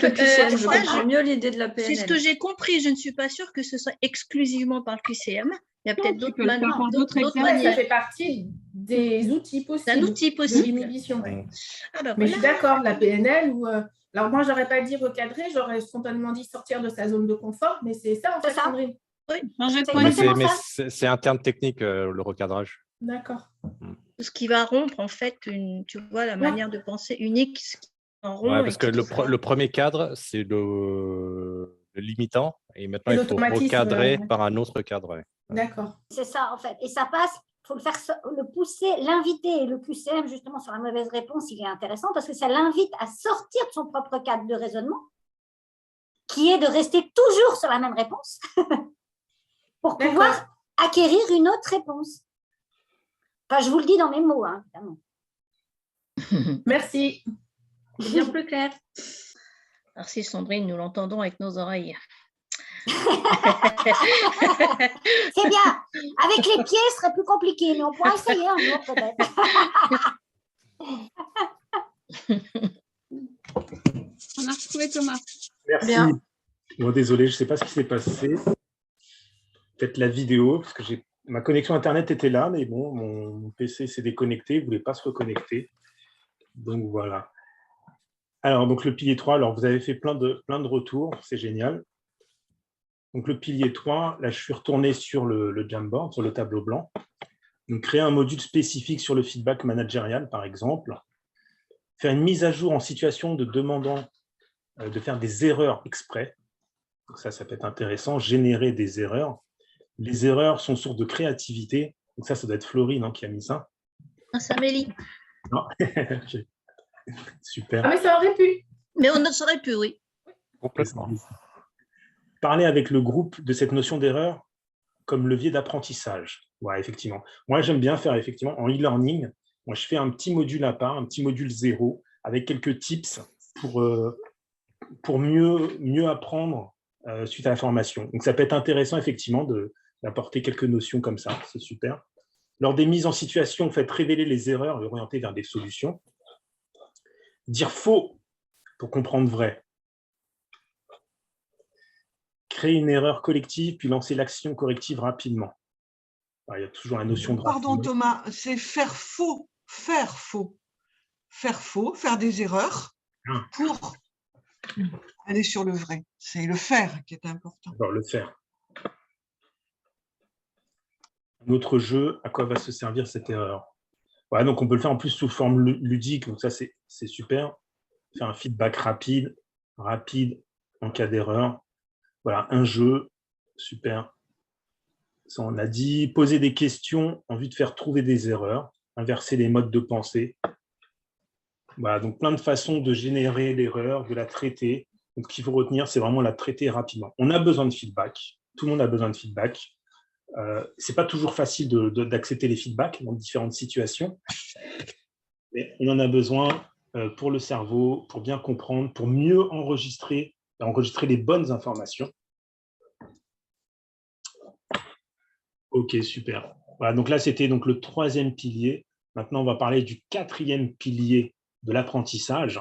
avec le QCM, je ça, comprends mieux l'idée de la C'est ce PNL. que j'ai compris. Je ne suis pas sûre que ce soit exclusivement par le QCM. Il y a peut-être d'autres manières. Ça fait partie des outils possibles. D'un outil possible. De l'inhibition. Ouais. Ah ben Mais voilà. je suis d'accord, la PNL, alors moi, j'aurais pas dit recadrer, j'aurais spontanément dit sortir de sa zone de confort, mais c'est ça, en fait, Sandrine. Oui, mais c'est un terme technique, le recadrage. D'accord. Ce qui va rompre, en fait, tu vois, la manière de penser unique. Ouais, parce que le premier cadre, c'est le limitant, et maintenant, il faut recadrer par un autre cadre. Ouais. D'accord. C'est ça, en fait. Et ça passe, il faut le pousser, l'inviter. Et le QCM, justement, sur la mauvaise réponse, il est intéressant parce que ça l'invite à sortir de son propre cadre de raisonnement, qui est de rester toujours sur la même réponse, pour pouvoir acquérir une autre réponse. Enfin, je vous le dis dans mes mots, hein, évidemment. Merci. C'est bien plus clair. Merci Sandrine, nous l'entendons avec nos oreilles. C'est bien. Avec les pieds, ce serait plus compliqué, mais on pourra essayer un jour peut-être. On a retrouvé Thomas. Merci. Bien. Bon, désolé, je ne sais pas ce qui s'est passé. Peut-être la vidéo, parce que ma connexion Internet était là, mais bon, mon PC s'est déconnecté, il ne voulait pas se reconnecter. Donc voilà. Alors, donc le pilier 3, alors vous avez fait plein de retours, c'est génial. Donc le pilier 3, là je suis retourné sur le Jamboard, sur le tableau blanc. Donc créer un module spécifique sur le feedback managérial, par exemple. Faire une mise à jour en situation de demandant de faire des erreurs exprès. Donc ça peut être intéressant. Générer des erreurs. Les erreurs sont source de créativité. Donc ça doit être Florine qui a mis ça. Ah, c'est Amélie. Non. Super. Ah, mais ça aurait pu. Mais on ne saurait plus, oui. Complètement. Parler avec le groupe de cette notion d'erreur comme levier d'apprentissage. Ouais, effectivement. Moi, j'aime bien faire effectivement en e-learning. Moi, je fais un petit module à part, un petit module 0, avec quelques tips pour mieux apprendre suite à la formation. Donc, ça peut être intéressant, effectivement, d'apporter quelques notions comme ça. C'est super. Lors des mises en situation, faites révéler les erreurs et orienter vers des solutions. Dire faux pour comprendre vrai. Créer une erreur collective, puis lancer l'action corrective rapidement. Alors, il y a toujours la notion de... Pardon Thomas, c'est faire faux. Faire faux. Faire faux, faire des erreurs pour aller sur le vrai. C'est le faire qui est important. Alors, le faire. Un autre jeu, à quoi va se servir cette erreur? Ouais, donc on peut le faire en plus sous forme ludique, donc ça c'est super. Faire un feedback rapide en cas d'erreur. Voilà, un jeu, super. Ça, on a dit. Poser des questions en vue de faire trouver des erreurs, inverser les modes de pensée. Voilà, donc plein de façons de générer l'erreur, de la traiter. Donc, ce qu'il faut retenir, c'est vraiment la traiter rapidement. On a besoin de feedback. Tout le monde a besoin de feedback. Ce n'est pas toujours facile d'accepter les feedbacks dans différentes situations. Mais on en a besoin pour le cerveau, pour bien comprendre, pour mieux enregistrer les bonnes informations. Ok, super. Voilà, donc là, c'était donc le 3e pilier. Maintenant, on va parler du 4e pilier de l'apprentissage,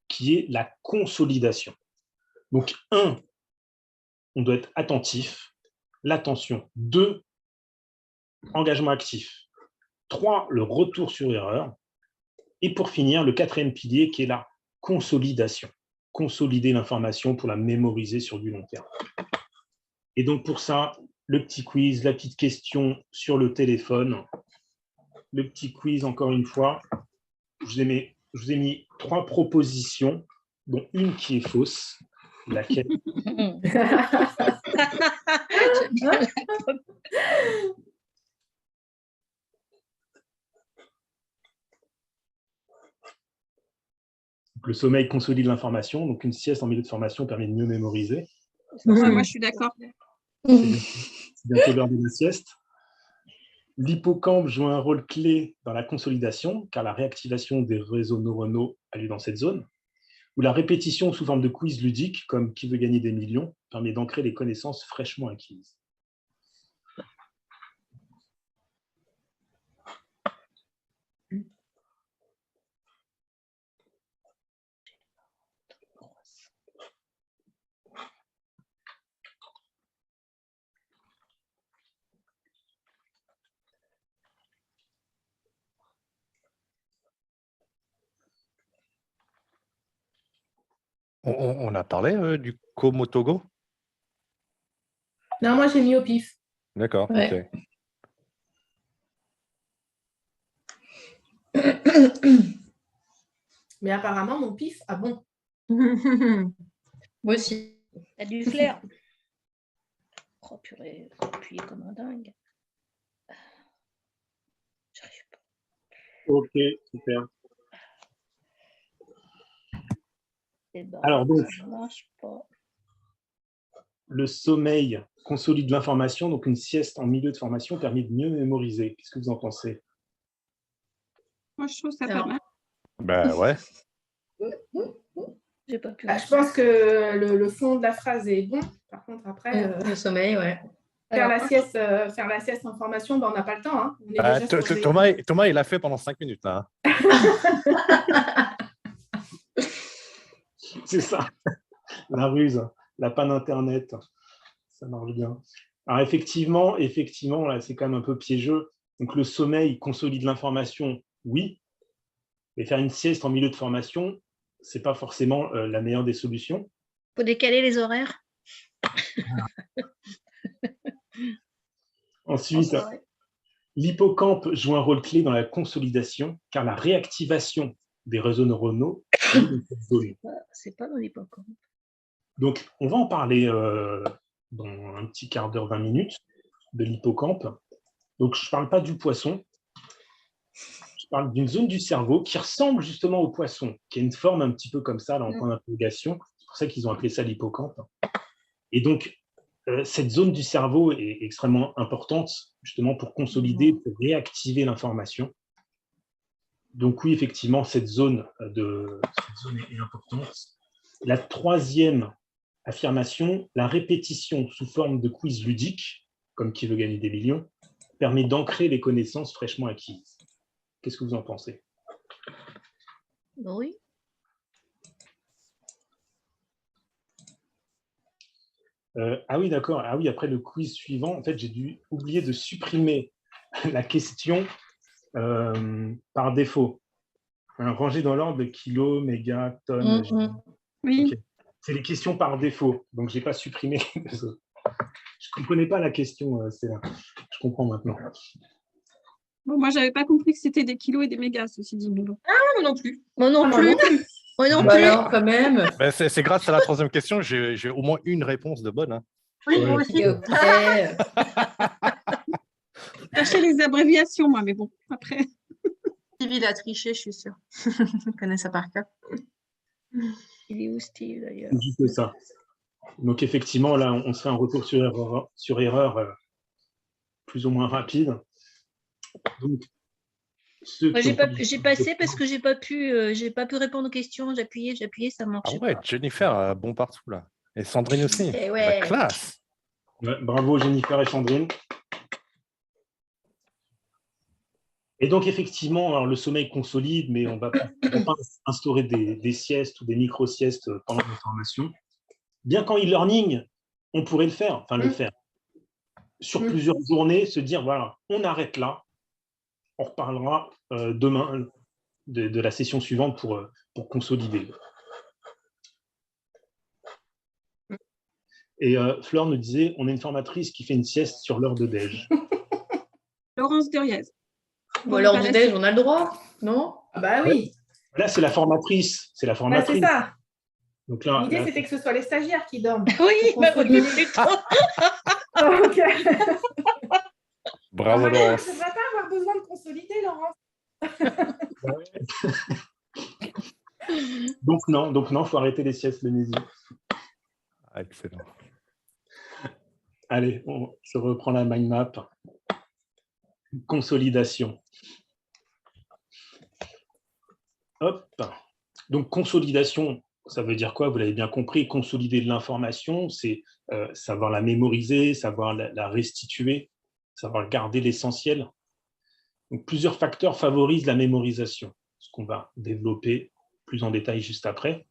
qui est la consolidation. Donc, 1, on doit être attentif. L'attention. 2, engagement actif. 3, le retour sur erreur. Et pour finir, le 4e pilier, qui est la consolidation. Consolider l'information pour la mémoriser sur du long terme. Et donc, pour ça, le petit quiz, la petite question sur le téléphone. Le petit quiz, encore une fois. Je vous ai mis 3 propositions, dont une qui est fausse. Laquelle? Le sommeil consolide l'information, donc une sieste en milieu de formation permet de mieux mémoriser. Moi, je suis d'accord. C'est bientôt l'heure de la sieste. L'hippocampe joue un rôle clé dans la consolidation, car la réactivation des réseaux neuronaux a lieu dans cette zone. Ou la répétition sous forme de quiz ludique, comme Qui veut gagner des millions, permet d'ancrer les connaissances fraîchement acquises. On a parlé du Komotogo? Non, moi, j'ai mis au pif. D'accord, Ouais. Ok. Mais apparemment, mon pif, ah bon. Moi aussi. T'as du flair. Oh purée, faut appuyer comme un dingue. J'arrive pas. Ok, super. Eh ben, Alors donc, ça marche pas. le sommeil consolide l'information, donc une sieste en milieu de formation permet de mieux mémoriser. Qu'est-ce que vous en pensez? Moi, je trouve ça pas Alors, mal. Ben ouais. j'ai pas pu. Je pense que le fond de la phrase est bon. Par contre, après, Le sommeil, ouais. faire Alors, la sieste en formation, ben, on n'a pas le temps. Hein. On est déjà sur Thomas, il l'a fait pendant 5 minutes, là. C'est ça, la ruse, la panne Internet, ça marche bien. Alors effectivement, là, c'est quand même un peu piégeux. Donc le sommeil consolide l'information, oui, mais faire une sieste en milieu de formation, c'est pas forcément la meilleure des solutions. faut décaler les horaires. Ensuite, l'hippocampe joue un rôle clé dans la consolidation, car la réactivation des réseaux neuronaux est dans cette zone. C'est pas dans l'hippocampe. Donc, on va en parler dans un petit quart d'heure, 20 minutes, de l'hippocampe. Donc, je ne parle pas du poisson, je parle d'une zone du cerveau qui ressemble justement au poisson, qui a une forme un petit peu comme ça, là, en point d'interrogation. C'est pour ça qu'ils ont appelé ça l'hippocampe. Et donc, cette zone du cerveau est extrêmement importante, justement, pour consolider, pour réactiver l'information. Donc oui, effectivement, cette zone est importante. La troisième affirmation, la répétition sous forme de quiz ludique, comme Qui veut gagner des millions, permet d'ancrer les connaissances fraîchement acquises. Qu'est-ce que vous en pensez? Oui. Ah oui, d'accord. Ah oui, après le quiz suivant, en fait, j'ai dû oublier de supprimer la question par défaut. Rangée dans l'ordre de kilos, mégas, tonnes. Oui. Okay. C'est les questions par défaut, donc je n'ai pas supprimé. Je ne comprenais pas la question, c'est là. Je comprends maintenant. Bon, moi, je n'avais pas compris que c'était des kilos et des mégas, ceci dit. Mais bon. Ah, moi non plus. Moi non plus. Moi non plus. Alors, quand même. Ben, c'est grâce à la troisième question, j'ai au moins une réponse de bonne. Hein. Oui, moi aussi. Chercher les abréviations, moi, mais bon, après. Steve, il a triché, je suis sûre. Je connais ça par cœur. Il est où Steve d'ailleurs? C'est juste ça. Donc effectivement, là, on se fait un retour sur erreur plus ou moins rapide. Donc, j'ai passé parce que j'ai pas pu répondre aux questions. J'appuyais, ça marchait pas. pas. Jennifer, bon partout là. Et Sandrine aussi. Et ouais. La classe. Ouais, bravo Jennifer et Sandrine. Et donc effectivement, alors, le sommeil consolide, mais on ne va pas instaurer des siestes ou des micro-siestes pendant la formation. Bien qu'en e-learning, on pourrait le faire, sur plusieurs journées, se dire, voilà, on arrête là, on reparlera demain de la session suivante pour consolider. Et Fleur nous disait, on a une formatrice qui fait une sieste sur l'heure de déj. Laurence Duriez. Bon, l'heure du déj, on a le droit, non? Ah bah oui. Là, c'est la formatrice. C'est ça. L'idée, c'était que ce soit les stagiaires qui dorment. Oui, bah oui, plutôt. Ok. Bravo, Laurence. Je ne devrais pas avoir besoin de consolider, Laurence. Donc non, il faut arrêter les siestes le midi. Excellent. Allez, je reprends la mind map. Consolidation. Hop. Donc, consolidation, ça veut dire quoi? Vous l'avez bien compris, consolider de l'information, c'est savoir la mémoriser, savoir la restituer, savoir garder l'essentiel. Donc, plusieurs facteurs favorisent la mémorisation, ce qu'on va développer plus en détail juste après.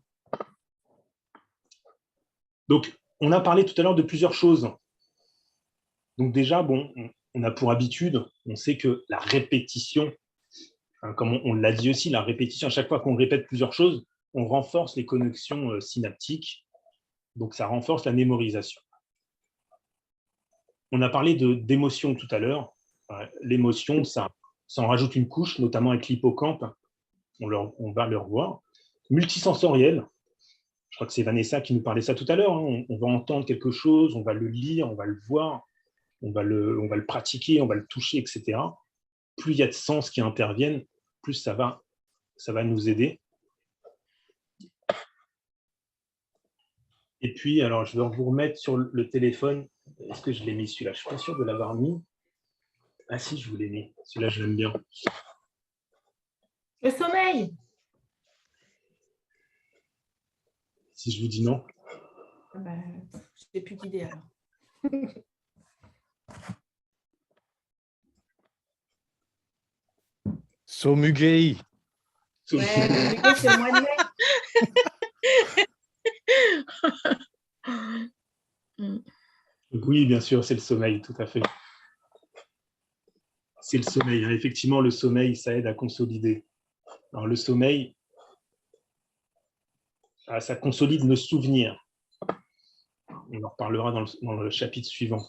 Donc, on a parlé tout à l'heure de plusieurs choses. Donc déjà, bon, on a pour habitude, on sait que la répétition, comme on l'a dit aussi, la répétition, à chaque fois qu'on répète plusieurs choses, on renforce les connexions synaptiques, donc ça renforce la mémorisation. On a parlé d'émotion tout à l'heure. L'émotion, ça en rajoute une couche, notamment avec l'hippocampe. On va le revoir. Multisensoriel. Je crois que c'est Vanessa qui nous parlait ça tout à l'heure. Hein. On va entendre quelque chose, on va le lire, on va le voir, on va le pratiquer, on va le toucher, etc. Plus il y a de sens qui interviennent, plus ça va nous aider. Et puis, alors, je vais vous remettre sur le téléphone. Est-ce que je l'ai mis celui-là? Je ne suis pas sûr de l'avoir mis. Ah si, je vous l'ai mis. Celui-là, je l'aime bien. Le sommeil. Si je vous dis non. Je n'ai plus d'idée alors. Somugei. Ouais, c'est le mois de mai. Oui, bien sûr, c'est le sommeil, tout à fait. C'est le sommeil. Hein. Effectivement, le sommeil, ça aide à consolider. Alors, le sommeil, ça consolide le souvenir. On en reparlera dans le chapitre suivant.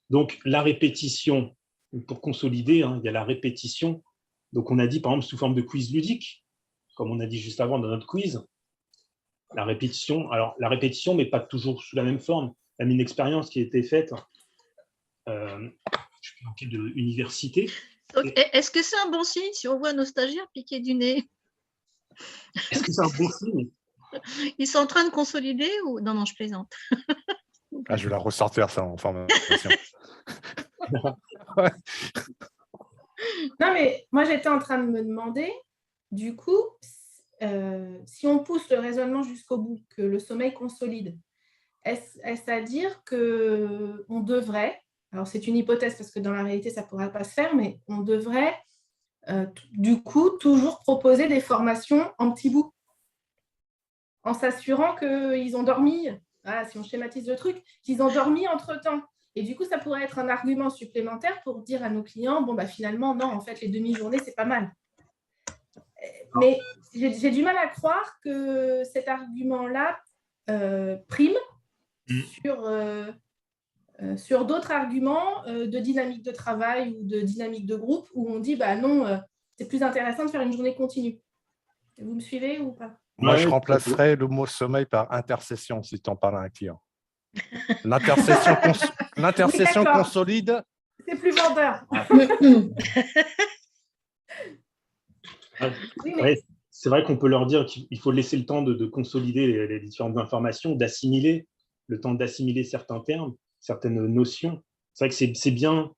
Donc, la répétition, pour consolider, hein, il y a la répétition. Donc, on a dit, par exemple, sous forme de quiz ludique, comme on a dit juste avant dans notre quiz. La répétition, mais pas toujours sous la même forme. Il y a une expérience qui a été faite dans quelle université. Est-ce que c'est un bon signe si on voit nos stagiaires piquer du nez? Est-ce que c'est un bon signe? Ils sont en train de consolider ou non? Non, je plaisante. Ah, je vais la ressortir ça en formation. Ouais. Non, mais moi, j'étais en train de me demander, du coup, si on pousse le raisonnement jusqu'au bout, que le sommeil consolide, est-ce à dire qu'on devrait, alors c'est une hypothèse parce que dans la réalité, ça ne pourra pas se faire, mais on devrait, du coup, toujours proposer des formations en petits bouts, en s'assurant qu'ils ont dormi, si on schématise le truc, qu'ils ont dormi entre-temps. Et du coup, ça pourrait être un argument supplémentaire pour dire à nos clients, finalement, non, en fait, les demi-journées, c'est pas mal. Mais j'ai du mal à croire que cet argument-là prime sur d'autres arguments de dynamique de travail ou de dynamique de groupe où on dit, non, c'est plus intéressant de faire une journée continue. Vous me suivez ou pas? Moi, je remplacerais le mot sommeil par intercession si tu en parles à un client. L'intercession consolide. C'est plus vendeur. C'est vrai qu'on peut leur dire qu'il faut laisser le temps de consolider les différentes informations, d'assimiler, le temps d'assimiler certains termes, certaines notions. C'est vrai que c'est bien,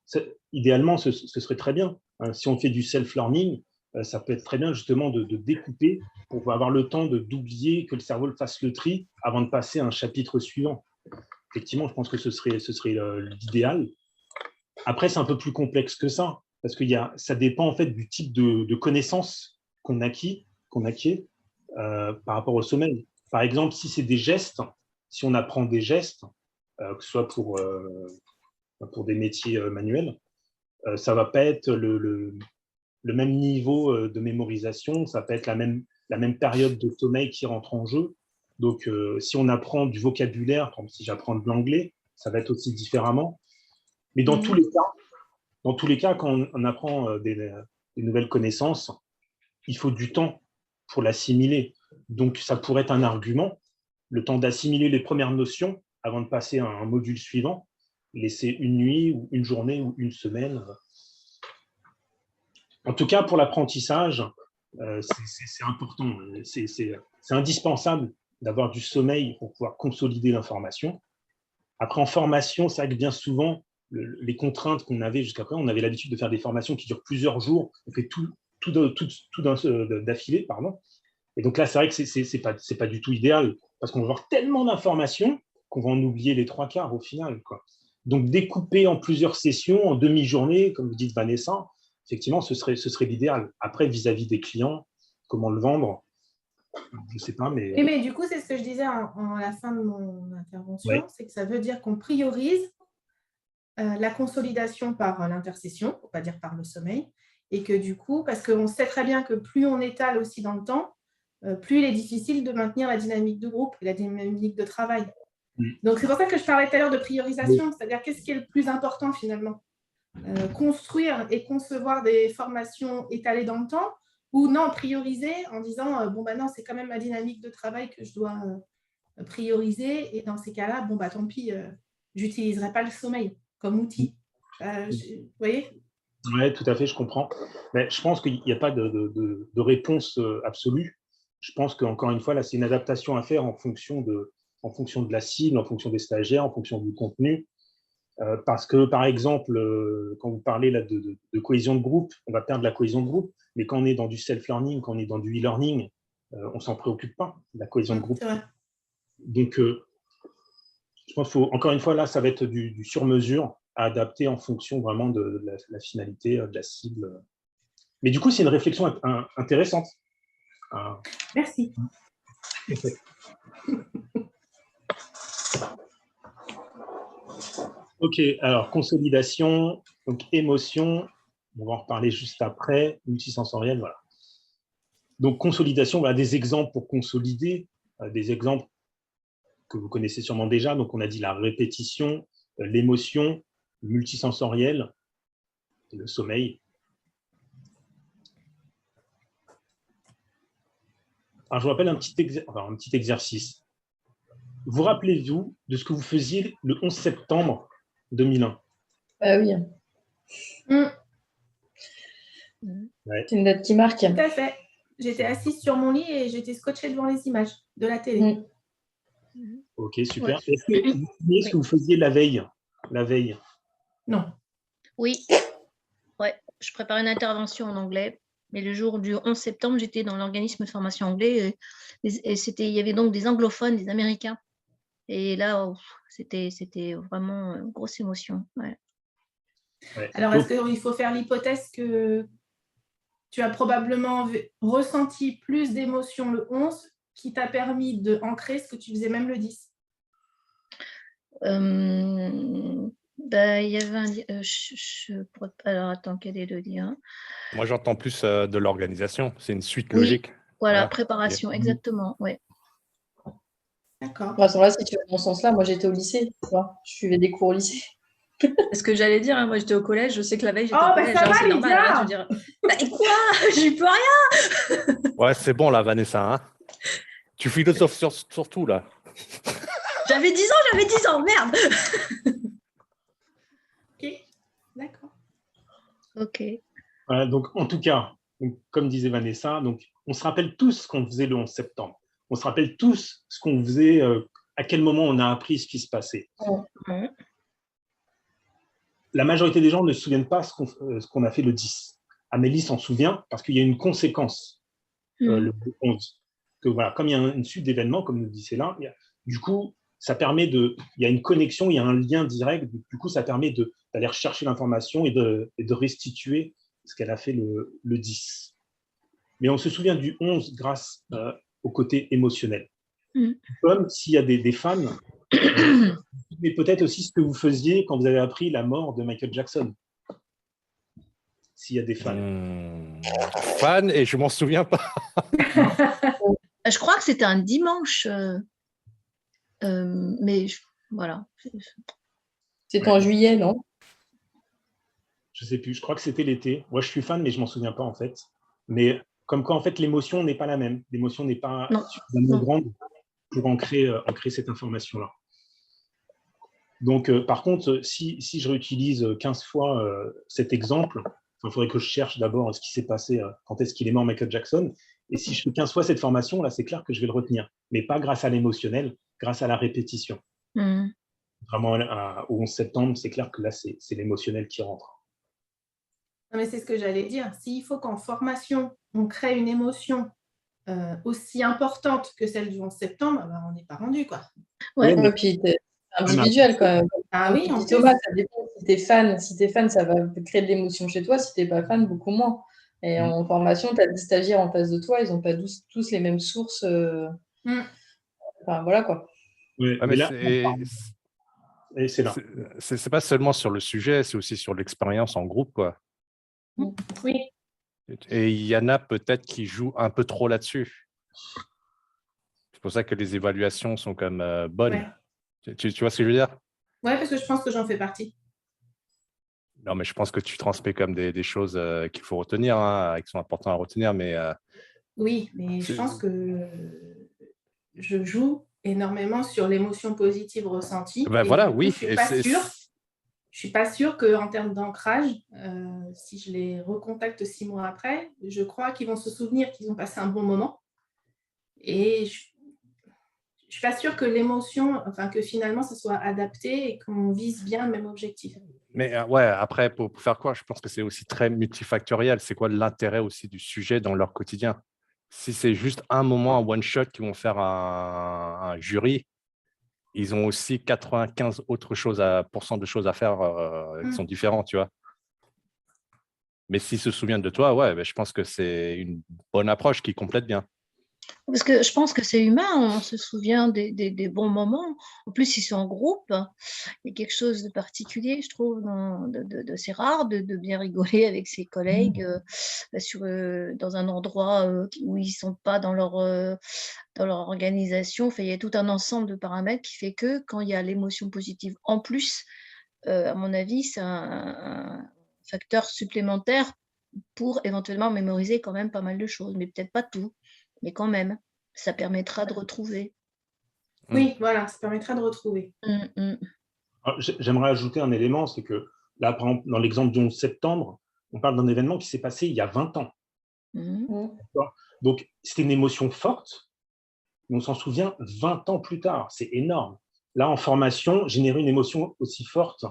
idéalement, ce serait très bien. Hein, si on fait du self-learning, ça peut être très bien justement de découper pour avoir le temps d'oublier que le cerveau fasse le tri avant de passer à un chapitre suivant. Effectivement, je pense que ce serait l'idéal. Après, c'est un peu plus complexe que ça, parce que ça dépend en fait du type de connaissances qu'on acquiert par rapport au sommeil. Par exemple, si c'est des gestes, si on apprend des gestes, que ce soit pour des métiers manuels, ça ne va pas être le même niveau de mémorisation, ça peut être la même période de sommeil qui rentre en jeu. Donc, si on apprend du vocabulaire, comme si j'apprends de l'anglais, ça va être aussi différemment. Mais dans tous les cas, quand on apprend des nouvelles connaissances, il faut du temps pour l'assimiler. Donc, ça pourrait être un argument, le temps d'assimiler les premières notions avant de passer à un module suivant, laisser une nuit ou une journée ou une semaine. En tout cas, pour l'apprentissage, c'est important, c'est indispensable d'avoir du sommeil pour pouvoir consolider l'information. Après, en formation, c'est vrai que bien souvent, les contraintes qu'on avait jusqu'à présent, on avait l'habitude de faire des formations qui durent plusieurs jours, on fait tout d'affilée, pardon. Et donc là, c'est vrai que c'est pas du tout idéal, parce qu'on va avoir tellement d'informations qu'on va en oublier les trois quarts au final, quoi. Donc, découper en plusieurs sessions, en demi-journée, comme vous dites Vanessa, effectivement, ce serait l'idéal. Après, vis-à-vis des clients, comment le vendre, je ne sais pas, mais… Oui, mais du coup, c'est ce que je disais à la fin de mon intervention, c'est que ça veut dire qu'on priorise la consolidation par l'intercession, pour ne pas dire par le sommeil, et que du coup, parce qu'on sait très bien que plus on étale aussi dans le temps, plus il est difficile de maintenir la dynamique de groupe et la dynamique de travail. Mm. Donc, c'est pour ça que je parlais tout à l'heure de priorisation, c'est-à-dire qu'est-ce qui est le plus important finalement? Construire et concevoir des formations étalées dans le temps ou non, prioriser en disant bon, bah non, c'est quand même ma dynamique de travail que je dois prioriser et dans ces cas-là, bon, bah tant pis, j'utiliserai pas le sommeil comme outil. Vous voyez? Oui, tout à fait, je comprends. Mais je pense qu'il n'y a pas de réponse absolue. Je pense qu'encore une fois, là, c'est une adaptation à faire en fonction de la cible, en fonction des stagiaires, en fonction du contenu. Parce que, par exemple, quand vous parlez là, de cohésion de groupe, on va perdre la cohésion de groupe, mais quand on est dans du self-learning, quand on est dans du e-learning, on ne s'en préoccupe pas, la cohésion de groupe. C'est vrai. Donc, je pense qu'il faut, encore une fois, là, ça va être du sur-mesure à adapter en fonction vraiment de la finalité, de la cible. Mais du coup, c'est une réflexion intéressante. Merci. Ok, alors consolidation, donc émotion, on va en reparler juste après, multisensoriel, voilà. Donc consolidation, voilà des exemples pour consolider, des exemples que vous connaissez sûrement déjà. Donc on a dit la répétition, l'émotion, le multisensoriel, et le sommeil. Alors je vous rappelle un petit exercice. Vous rappelez-vous de ce que vous faisiez le 11 septembre 2001? Ah oui. Ouais. C'est une date qui marque. Tout à fait. J'étais assise sur mon lit et j'étais scotchée devant les images de la télé. Ok, super. Ouais. Est-ce que vous savez ce que vous faisiez la veille? Non. Oui, ouais. Je préparais une intervention en anglais, mais le jour du 11 septembre, j'étais dans l'organisme de formation anglais et il y avait donc des anglophones, des Américains. Et là, c'était vraiment une grosse émotion. Ouais. Ouais. Alors, est-ce qu'il faut faire l'hypothèse que tu as probablement ressenti plus d'émotions le 11 qui t'a permis d'ancrer ce que tu faisais même le 10? Il y avait alors, attends, quel est le lien? Moi, j'entends plus de l'organisation. C'est une suite Oui, logique. voilà, préparation, exactement. Ouais. D'accord. À ce moment-là, si tu vas dans ce sens-là, moi, j'étais au lycée. Tu vois, je suivais des cours au lycée. C'est ce que j'allais dire, hein, moi j'étais au collège, je sais que la veille j'étais Oh, au bah, collège, ça hein, va, c'est normal, Lydia. hein, je veux dire. Bah, quoi? J'y peux rien. Ouais, c'est bon là, Vanessa. Hein, tu philosophes sur tout là. J'avais 10 ans, merde. Ok, d'accord. Ok. Voilà, donc, en tout cas, donc, comme disait Vanessa, donc, on se rappelle tous ce qu'on faisait le 11 septembre. On se rappelle tous ce qu'on faisait, à quel moment on a appris ce qui se passait. Ouais. La majorité des gens ne se souviennent pas ce qu'on a fait le 10. Amélie s'en souvient parce qu'il y a une conséquence le 11. Que, voilà, comme il y a une suite d'événements, comme nous dit Céline, du coup, ça permet il y a une connexion, il y a un lien direct, du coup, ça permet d'aller rechercher l'information et de restituer ce qu'elle a fait le 10. Mais on se souvient du 11 grâce au côté émotionnel. Comme s'il y a des fans, mais peut-être aussi ce que vous faisiez quand vous avez appris la mort de Michael Jackson. S'il y a des fans. Fan, et je m'en souviens pas. Je crois que c'était un dimanche, mais voilà. C'était en juillet, non? Je sais plus, je crois que c'était l'été. Moi, je suis fan, mais je m'en souviens pas en fait. Mais comme quoi, en fait, l'émotion n'est pas la même. L'émotion n'est pas suffisamment grande pour ancrer cette information-là. Donc, par contre, si je réutilise 15 fois cet exemple, il faudrait que je cherche d'abord ce qui s'est passé, quand est-ce qu'il est mort Michael Jackson. Et si je fais 15 fois cette formation, là, c'est clair que je vais le retenir. Mais pas grâce à l'émotionnel, grâce à la répétition. Vraiment, au 11 septembre, c'est clair que là, c'est l'émotionnel qui rentre. Non, mais c'est ce que j'allais dire. S'il faut qu'en formation, on crée une émotion aussi importante que celle du 11 septembre, ben, on n'est pas rendu, quoi. Ouais, mais puis c'est individuel quand même. Ah oui, en Thomas, ça dépend si tu es fan. Si tu es fan, ça va créer de l'émotion chez toi. Si tu n'es pas fan, beaucoup moins. Et en formation, tu as des stagiaires en face de toi, ils n'ont pas tous les mêmes sources. Enfin, voilà quoi. Oui, mais là, c'est là. C'est pas seulement sur le sujet, c'est aussi sur l'expérience en groupe, quoi. Oui. Et il y en a peut-être qui jouent un peu trop là-dessus. C'est pour ça que les évaluations sont comme bonnes. Ouais. Tu vois ce que je veux dire? Oui, parce que je pense que j'en fais partie. Non, mais je pense que tu transmets comme des choses qu'il faut retenir, hein, qui sont importantes à retenir. Mais, oui, mais je pense que je joue énormément sur l'émotion positive ressentie. Ben voilà, oui. Je ne suis pas sûre qu'en termes d'ancrage, si je les recontacte 6 mois après, je crois qu'ils vont se souvenir qu'ils ont passé un bon moment. Et je ne suis pas sûre que l'émotion, enfin que finalement, ça soit adapté et qu'on vise bien le même objectif. Mais ouais, après, pour faire quoi? Je pense que c'est aussi très multifactoriel. C'est quoi l'intérêt aussi du sujet dans leur quotidien? Si c'est juste un moment, un one-shot qu'ils vont faire un jury, ils ont aussi 95 autres choses % de choses à faire qui sont différentes, tu vois. Mais s'ils se souviennent de toi, ouais, ben, je pense que c'est une bonne approche qui complète bien. Parce que je pense que c'est humain, on se souvient des bons moments. En plus, ils sont en groupe. Il y a quelque chose de particulier, je trouve, c'est rare de bien rigoler avec ses collègues dans un endroit où ils ne sont pas dans leur organisation. Enfin, il y a tout un ensemble de paramètres qui fait que quand il y a l'émotion positive en plus, à mon avis, c'est un facteur supplémentaire pour éventuellement mémoriser quand même pas mal de choses, mais peut-être pas tout. Mais quand même, ça permettra de retrouver. Oui, voilà, ça permettra de retrouver. J'aimerais ajouter un élément, c'est que là, par exemple, dans l'exemple du 11 septembre, on parle d'un événement qui s'est passé il y a 20 ans. Donc, c'était une émotion forte, mais on s'en souvient 20 ans plus tard. C'est énorme. Là, en formation, générer une émotion aussi forte,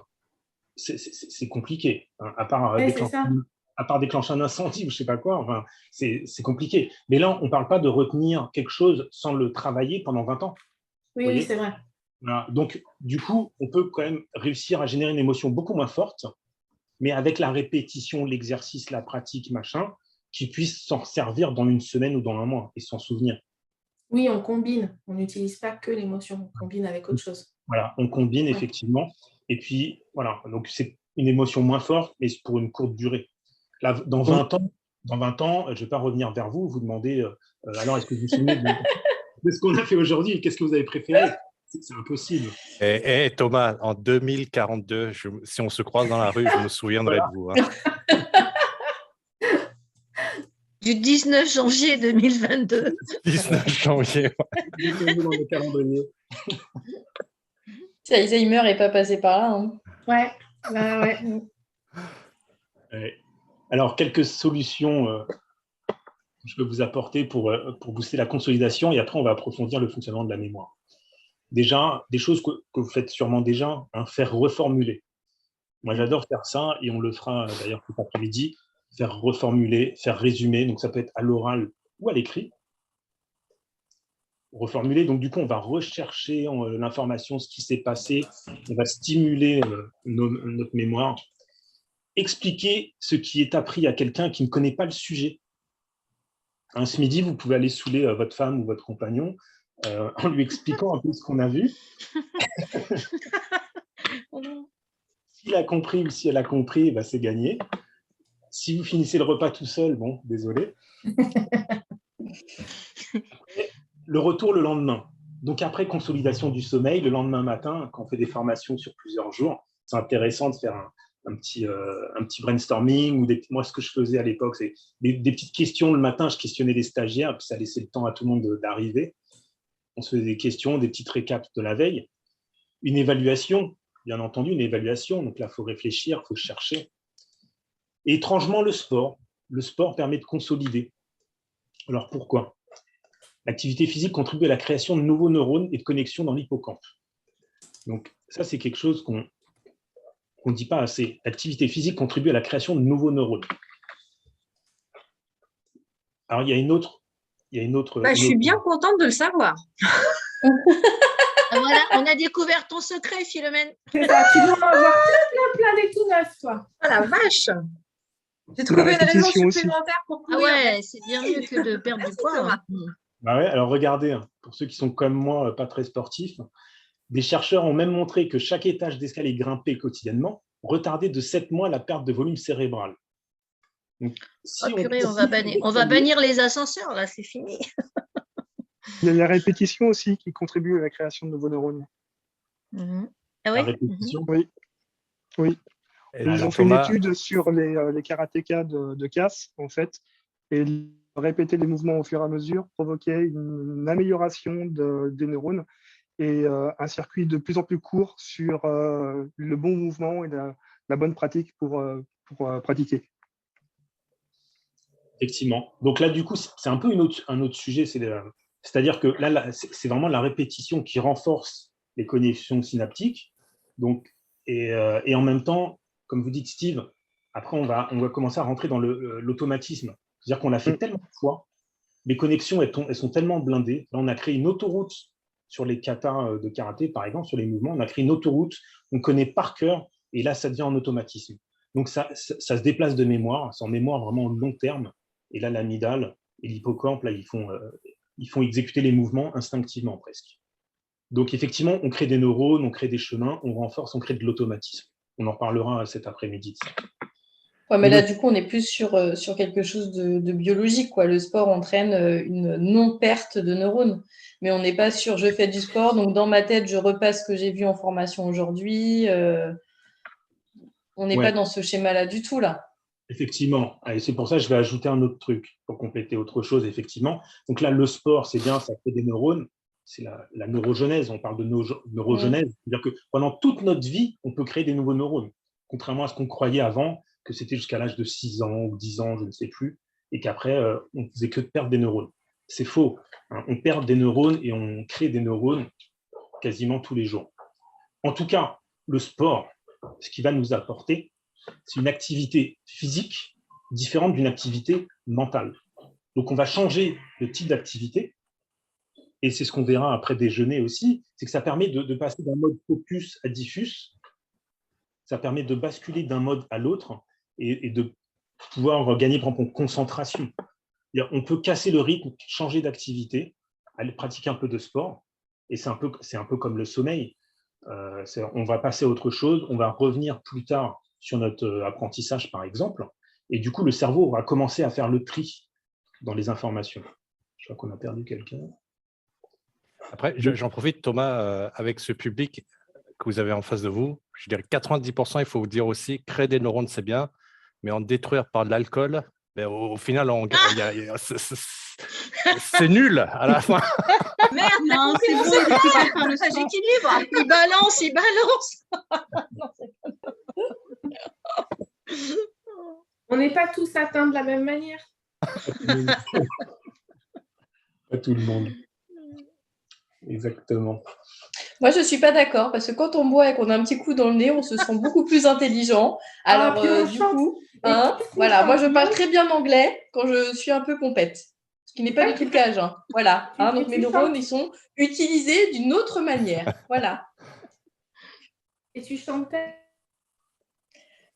c'est compliqué, hein, à part déclencher un incendie ou je ne sais pas quoi, enfin, c'est compliqué. Mais là, on ne parle pas de retenir quelque chose sans le travailler pendant 20 ans. Oui, c'est vrai. Voilà. Donc, du coup, on peut quand même réussir à générer une émotion beaucoup moins forte, mais avec la répétition, l'exercice, la pratique, machin, qui puisse s'en servir dans une semaine ou dans un mois et s'en souvenir. Oui, on combine. On n'utilise pas que l'émotion, on combine avec autre chose. Voilà, on combine effectivement. Et puis, voilà, donc c'est une émotion moins forte, mais pour une courte durée. Là, dans 20 ans, je ne vais pas revenir vers vous, vous demander alors, est-ce que vous vous souvenez de ce qu'on a fait aujourd'hui? Qu'est-ce que vous avez préféré? C'est impossible. Et Thomas, en 2042, si on se croise dans la rue, je me souviendrai de vous. Du 19 janvier 2022. 19 janvier. Dans le calendrier. Si Alzheimer n'est pas passé par là. Hein. Ouais, bah ouais. Alors, quelques solutions que je peux vous apporter pour booster la consolidation et après, on va approfondir le fonctionnement de la mémoire. Déjà, des choses que vous faites sûrement déjà, hein, faire reformuler. Moi, j'adore faire ça et on le fera d'ailleurs cet après-midi, faire reformuler, faire résumer. Donc, ça peut être à l'oral ou à l'écrit. Reformuler, donc du coup, on va rechercher l'information, ce qui s'est passé, on va stimuler notre mémoire. Expliquer ce qui est appris à quelqu'un qui ne connaît pas le sujet. Hein, ce midi, vous pouvez aller saouler votre femme ou votre compagnon en lui expliquant un peu ce qu'on a vu. S'il a compris ou si elle a compris, bah, c'est gagné. Si vous finissez le repas tout seul, bon, désolé. Le retour le lendemain. Donc après consolidation du sommeil, le lendemain matin, quand on fait des formations sur plusieurs jours, c'est intéressant de faire un petit brainstorming ou moi ce que je faisais à l'époque, c'est des petites questions le matin. Je questionnais les stagiaires, puis ça laissait le temps à tout le monde d'arriver. On se faisait des questions, des petites récaps de la veille. Une évaluation, bien entendu, une évaluation. Donc là, il faut réfléchir, il faut chercher. Et étrangement, le sport. Le sport permet de consolider. Alors pourquoi? L'activité physique contribue à la création de nouveaux neurones et de connexions dans l'hippocampe. Donc ça, c'est quelque chose qu'on ne dit pas assez. L'activité physique contribue à la création de nouveaux neurones. Alors, il y a une autre... Je suis bien contente de le savoir. Voilà, on a découvert ton secret, Philomène. C'est ça, tu dois avoir plein des tout neufs, toi. Oh la vache! J'ai trouvé une raison supplémentaire pour courir. Ah ouais, c'est bien mieux que de perdre du poids. Hein. Bah ouais, alors regardez, hein, pour ceux qui sont comme moi pas très sportifs, des chercheurs ont même montré que chaque étage d'escalier grimpé quotidiennement retardait de 7 mois la perte de volume cérébral. Donc, Si on va bannir les ascenseurs, là, c'est fini. Il y a la répétition aussi qui contribue à la création de nouveaux neurones. Mhm. Ah La ouais? répétition. Oui, oui. Et Ils alors, ont fait une Thomas, étude sur les karatékas de casse, en fait, et répéter les mouvements au fur et à mesure provoquait une amélioration des neurones et un circuit de plus en plus court sur le bon mouvement et la bonne pratique pour pratiquer. Effectivement. Donc là, du coup, c'est un peu un autre sujet. C'est-à-dire que là, c'est vraiment la répétition qui renforce les connexions synaptiques. Donc, et en même temps, comme vous dites, Steve, après, on va commencer à rentrer dans l'automatisme. C'est-à-dire qu'on l'a fait tellement de fois, les connexions, elles sont tellement blindées. Là, on a créé une autoroute sur les katas de karaté, par exemple, sur les mouvements. On a créé une autoroute, on connaît par cœur, et là, ça devient en automatisme. Donc, ça se déplace de mémoire, c'est en mémoire vraiment long terme. Et là, l'amygdale et l'hippocampe, là, ils font exécuter les mouvements instinctivement presque. Donc, effectivement, on crée des neurones, on crée des chemins, on renforce, on crée de l'automatisme. On en parlera cet après-midi. Ouais, mais là, du coup, on est plus sur quelque chose de biologique, quoi. Le sport entraîne une non-perte de neurones. Mais on n'est pas sur je fais du sport, donc dans ma tête, je repasse ce que j'ai vu en formation aujourd'hui. On n'est pas dans ce schéma-là du tout, là. Effectivement. Et c'est pour ça que je vais ajouter un autre truc pour compléter autre chose, effectivement. Donc là, le sport, c'est bien, ça crée des neurones. C'est la neurogenèse. On parle de neurogenèse. C'est-à-dire que pendant toute notre vie, on peut créer des nouveaux neurones. Contrairement à ce qu'on croyait avant, que c'était jusqu'à l'âge de 6 ans ou 10 ans, je ne sais plus, et qu'après, on ne faisait que de perdre des neurones. C'est faux. Hein. On perd des neurones et on crée des neurones quasiment tous les jours. En tout cas, le sport, ce qui va nous apporter, c'est une activité physique différente d'une activité mentale. Donc, on va changer de type d'activité, et c'est ce qu'on verra après déjeuner aussi, c'est que ça permet de passer d'un mode focus à diffus, ça permet de basculer d'un mode à l'autre et de pouvoir gagner, par exemple, en concentration. On peut casser le rythme, changer d'activité, aller pratiquer un peu de sport, et c'est un peu comme le sommeil. On va passer à autre chose, on va revenir plus tard sur notre apprentissage, par exemple, et du coup, le cerveau va commencer à faire le tri dans les informations. Je crois qu'on a perdu quelqu'un. Après, j'en profite, Thomas, avec ce public que vous avez en face de vous, je dirais 90%, il faut vous dire aussi, créer des neurones, c'est bien, mais en détruire par de l'alcool, ben, au final, c'est nul à la fin. Merde, non, c'est bon, il faut faire le sage équilibre. Il balance, il balance. On n'est pas tous atteints de la même manière. Pas tout le monde. Exactement. Moi, je ne suis pas d'accord, parce que quand on boit et qu'on a un petit coup dans le nez, on se sent beaucoup plus intelligent. Alors, du coup, voilà, moi, je parle très bien anglais quand je suis un peu pompette, ce qui n'est pas du tout le cas, Jean. Voilà, donc mes neurones, ils sont utilisés d'une autre manière. Voilà. Et tu chantais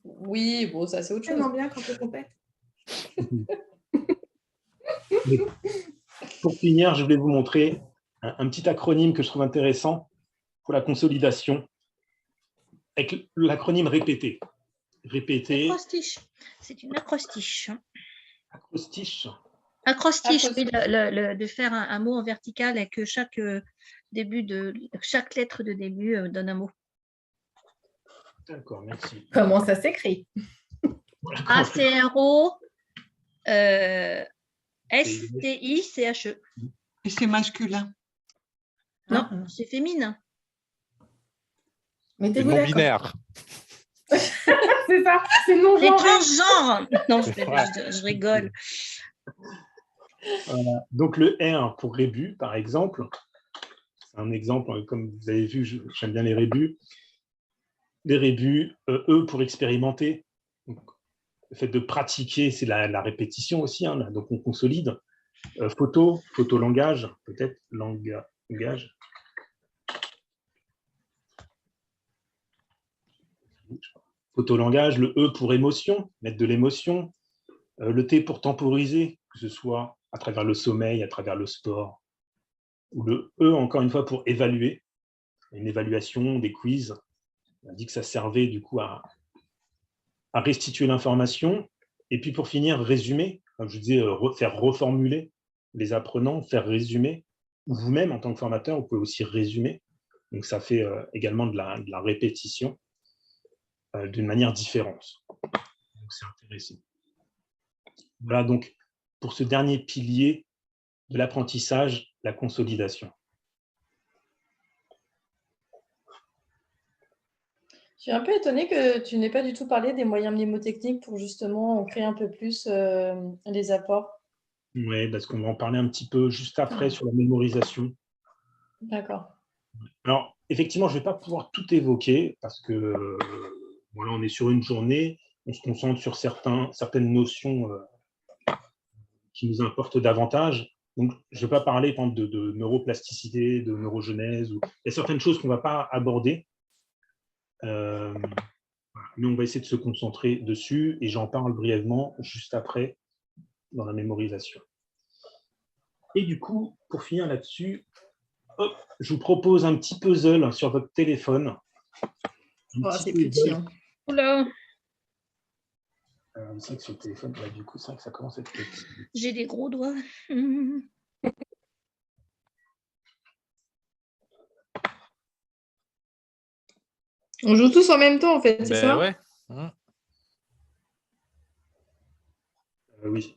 Oui, bon, ça, c'est autre chose. tellement bien quand tu es pompette. Pour finir, je voulais vous montrer un petit acronyme que je trouve intéressant pour la consolidation, avec l'acronyme répéter. Répéter. Acrostiche. C'est une acrostiche. Acrostiche. Acrostiche, oui, de faire un mot en vertical et que chaque lettre de début donne un mot. D'accord, merci. Comment ça s'écrit? A-C-R-O S-T-I-C-H-E. Et c'est masculin. Non, c'est féminin. C'est non binaire. C'est ça, c'est non C'est genré. transgenre. Non, je rigole. Voilà. Donc le R pour rébus, par exemple, c'est un exemple, comme vous avez vu, j'aime bien les rébus. Les rébus, E pour expérimenter. Donc, le fait de pratiquer, c'est la répétition aussi, hein, là, donc on consolide. Photolangage, peut-être, langage. Photolangage, le E pour émotion, mettre de l'émotion. Le T pour temporiser, que ce soit à travers le sommeil, à travers le sport. Ou le E, encore une fois, pour évaluer. Une évaluation, des quiz. On a dit que ça servait du coup à restituer l'information. Et puis pour finir, résumer. Comme je disais, faire reformuler les apprenants, faire résumer. vous-même, en tant que formateur, vous pouvez aussi résumer. Donc, ça fait également de la répétition d'une manière différente. Donc, c'est intéressant. Voilà donc pour ce dernier pilier de l'apprentissage, la consolidation. Je suis un peu étonnée que tu n'aies pas du tout parlé des moyens mnémotechniques pour justement créer un peu plus les apports. Oui, parce qu'on va en parler un petit peu juste après sur la mémorisation. D'accord. Alors, effectivement, je ne vais pas pouvoir tout évoquer parce que voilà, on est sur une journée, on se concentre sur certaines notions qui nous importent davantage. Donc, je ne vais pas parler par exemple, de neuroplasticité, de neurogenèse. Il y a certaines choses qu'on ne va pas aborder. Mais on va essayer de se concentrer dessus et j'en parle brièvement juste après dans la mémorisation. Et du coup, pour finir là-dessus, je vous propose un petit puzzle sur votre téléphone. C'est petit. Hein. Oula, C'est vrai que sur le téléphone, là, du coup, c'est vrai que ça commence à être petit. j'ai des gros doigts. On joue tous en même temps, en fait, c'est ça? Ouais. Oui.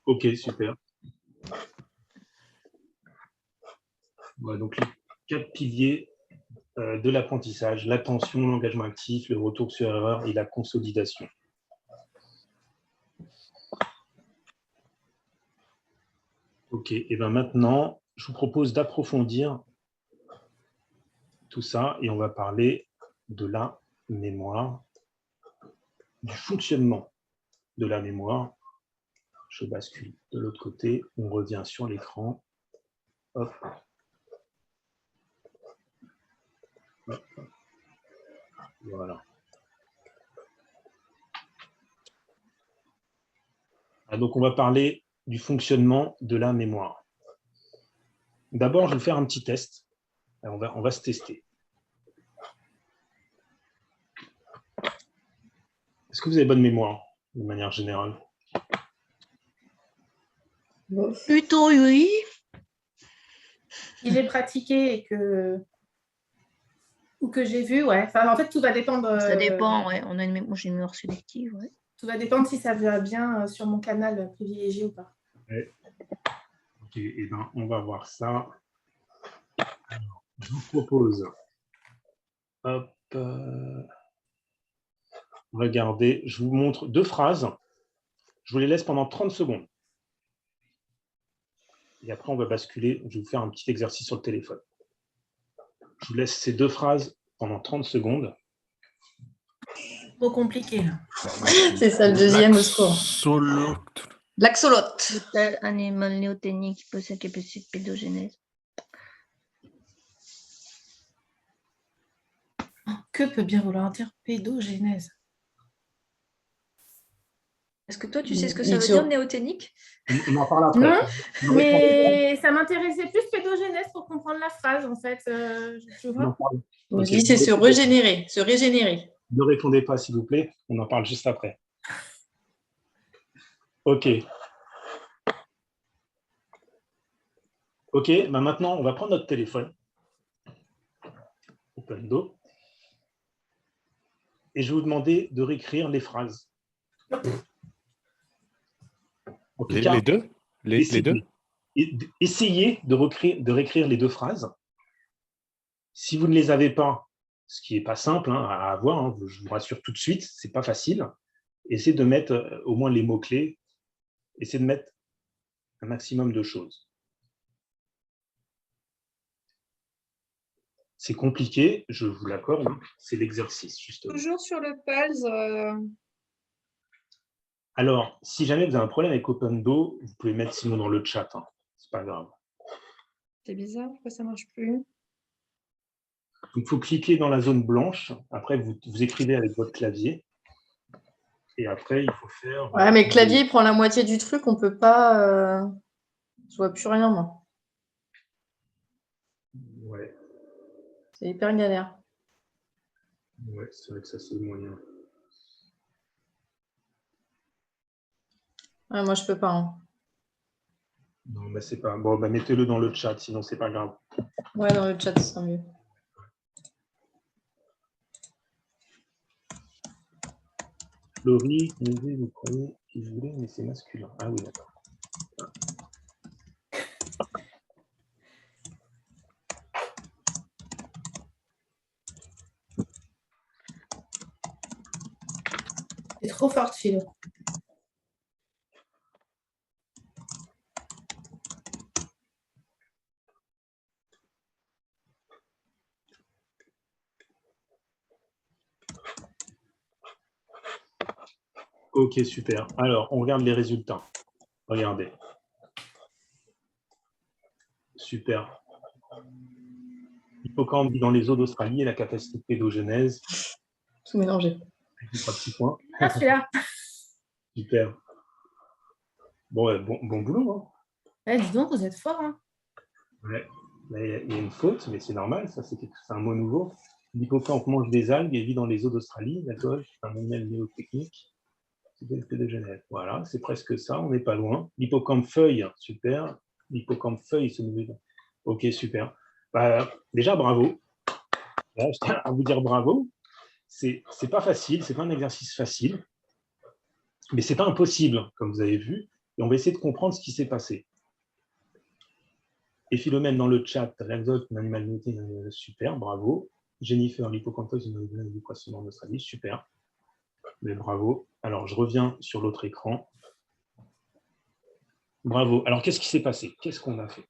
Ok, super. Voilà, donc les 4 piliers de l'apprentissage, l'attention, l'engagement actif, le retour sur erreur et la consolidation. Ok, et bien maintenant, je vous propose d'approfondir tout ça et on va parler de la mémoire, du fonctionnement de la mémoire. Je bascule de l'autre côté, on revient sur l'écran. Hop. Hop. Voilà. Donc, on va parler du fonctionnement de la mémoire. D'abord, je vais faire un petit test. On va se tester. Est-ce que vous avez bonne mémoire, de manière générale? Plutôt oui. Si j'ai pratiqué et ou que j'ai vu, ouais. Enfin, en fait, tout va dépendre. Ça dépend, ouais. Moi, j'ai une mémoire sélective, ouais. Tout va dépendre si ça va bien sur mon canal privilégié ou pas. Ouais. Ok, et ben, on va voir ça. Alors, je vous propose. Hop. Regardez, je vous montre 2 phrases. Je vous les laisse pendant 30 secondes. Et après, on va basculer. Je vais vous faire un petit exercice sur le téléphone. Je vous laisse ces 2 phrases pendant 30 secondes. Trop compliqué, là. C'est ça le deuxième au score. L'axolote. Tel animal néoténique qui possède capacité de pédogénèse. Que peut bien vouloir dire pédogénèse? Est-ce que toi, tu sais ce que ça veut dire néoténique? On en parle après. Non, mais ça m'intéressait plus pédogénèse pour comprendre la phrase, en fait. Tu vois? On dit c'est se régénérer, se régénérer. Ne répondez pas, s'il vous plaît. On en parle juste après. OK. OK, ben maintenant, on va prendre notre téléphone. Open Do. Et je vais vous demander de réécrire les phrases. Les deux? Les deux? Essayez de réécrire les 2 phrases. Si vous ne les avez pas, ce qui n'est pas simple à avoir, je vous rassure tout de suite, ce n'est pas facile. Essayez de mettre au moins les mots-clés. Essayez de mettre un maximum de choses. c'est compliqué, je vous l'accorde, hein, c'est l'exercice, justement. Toujours sur le Pulse. Alors, si jamais vous avez un problème avec OpenDo, vous pouvez mettre sinon dans le chat, hein, c'est pas grave. C'est bizarre, pourquoi ça ne marche plus? Il faut cliquer dans la zone blanche, après vous écrivez avec votre clavier, et après il faut faire... Ouais, mais le clavier, il prend la moitié du truc, on peut pas... Je vois plus rien, moi. Ouais, C'est hyper galère. ouais, c'est vrai que ça c'est le moyen. Ouais, moi, je peux pas. Hein. Non, mais c'est pas... Bon, bah, mettez-le dans le chat, sinon c'est pas grave. Ouais, dans le chat, ce sera mieux. Laurie, vous croyez qui voulait, mais c'est masculin. Ah oui, d'accord. C'est trop forte, Philo. Ok, super. Alors, on regarde les résultats. Regardez. Super. L'hippocampe vit dans les eaux d'Australie et la capacité de pédogenèse. Tout mélangé. Avec 3 petits points. Ah, celui-là. Super. Bon, ouais, bon boulot. Hein. Dis donc, vous êtes fort. Hein. Ouais. Là, il y a une faute, mais c'est normal. Ça, c'est un mot nouveau. L'hippocampe mange des algues et vit dans les eaux d'Australie. La golfe, c'est un animal néotechnique. De Genève. Voilà, c'est presque ça, on n'est pas loin. L'hippocampe feuille, super. L'hippocampe feuille se nourrit. Ok, super. Bah, déjà, bravo. Là, je tiens à vous dire bravo. C'est pas facile, c'est pas un exercice facile, mais c'est pas impossible, comme vous avez vu. Et on va essayer de comprendre ce qui s'est passé. Et Philomène dans le chat, l'exote, un animal noté, super, bravo. Jennifer, l'hippocampe feuille, c'est un animal du poisson en Australie, super. Mais bravo. Alors, je reviens sur l'autre écran. Bravo. Alors, qu'est-ce qui s'est passé? Qu'est-ce qu'on a fait?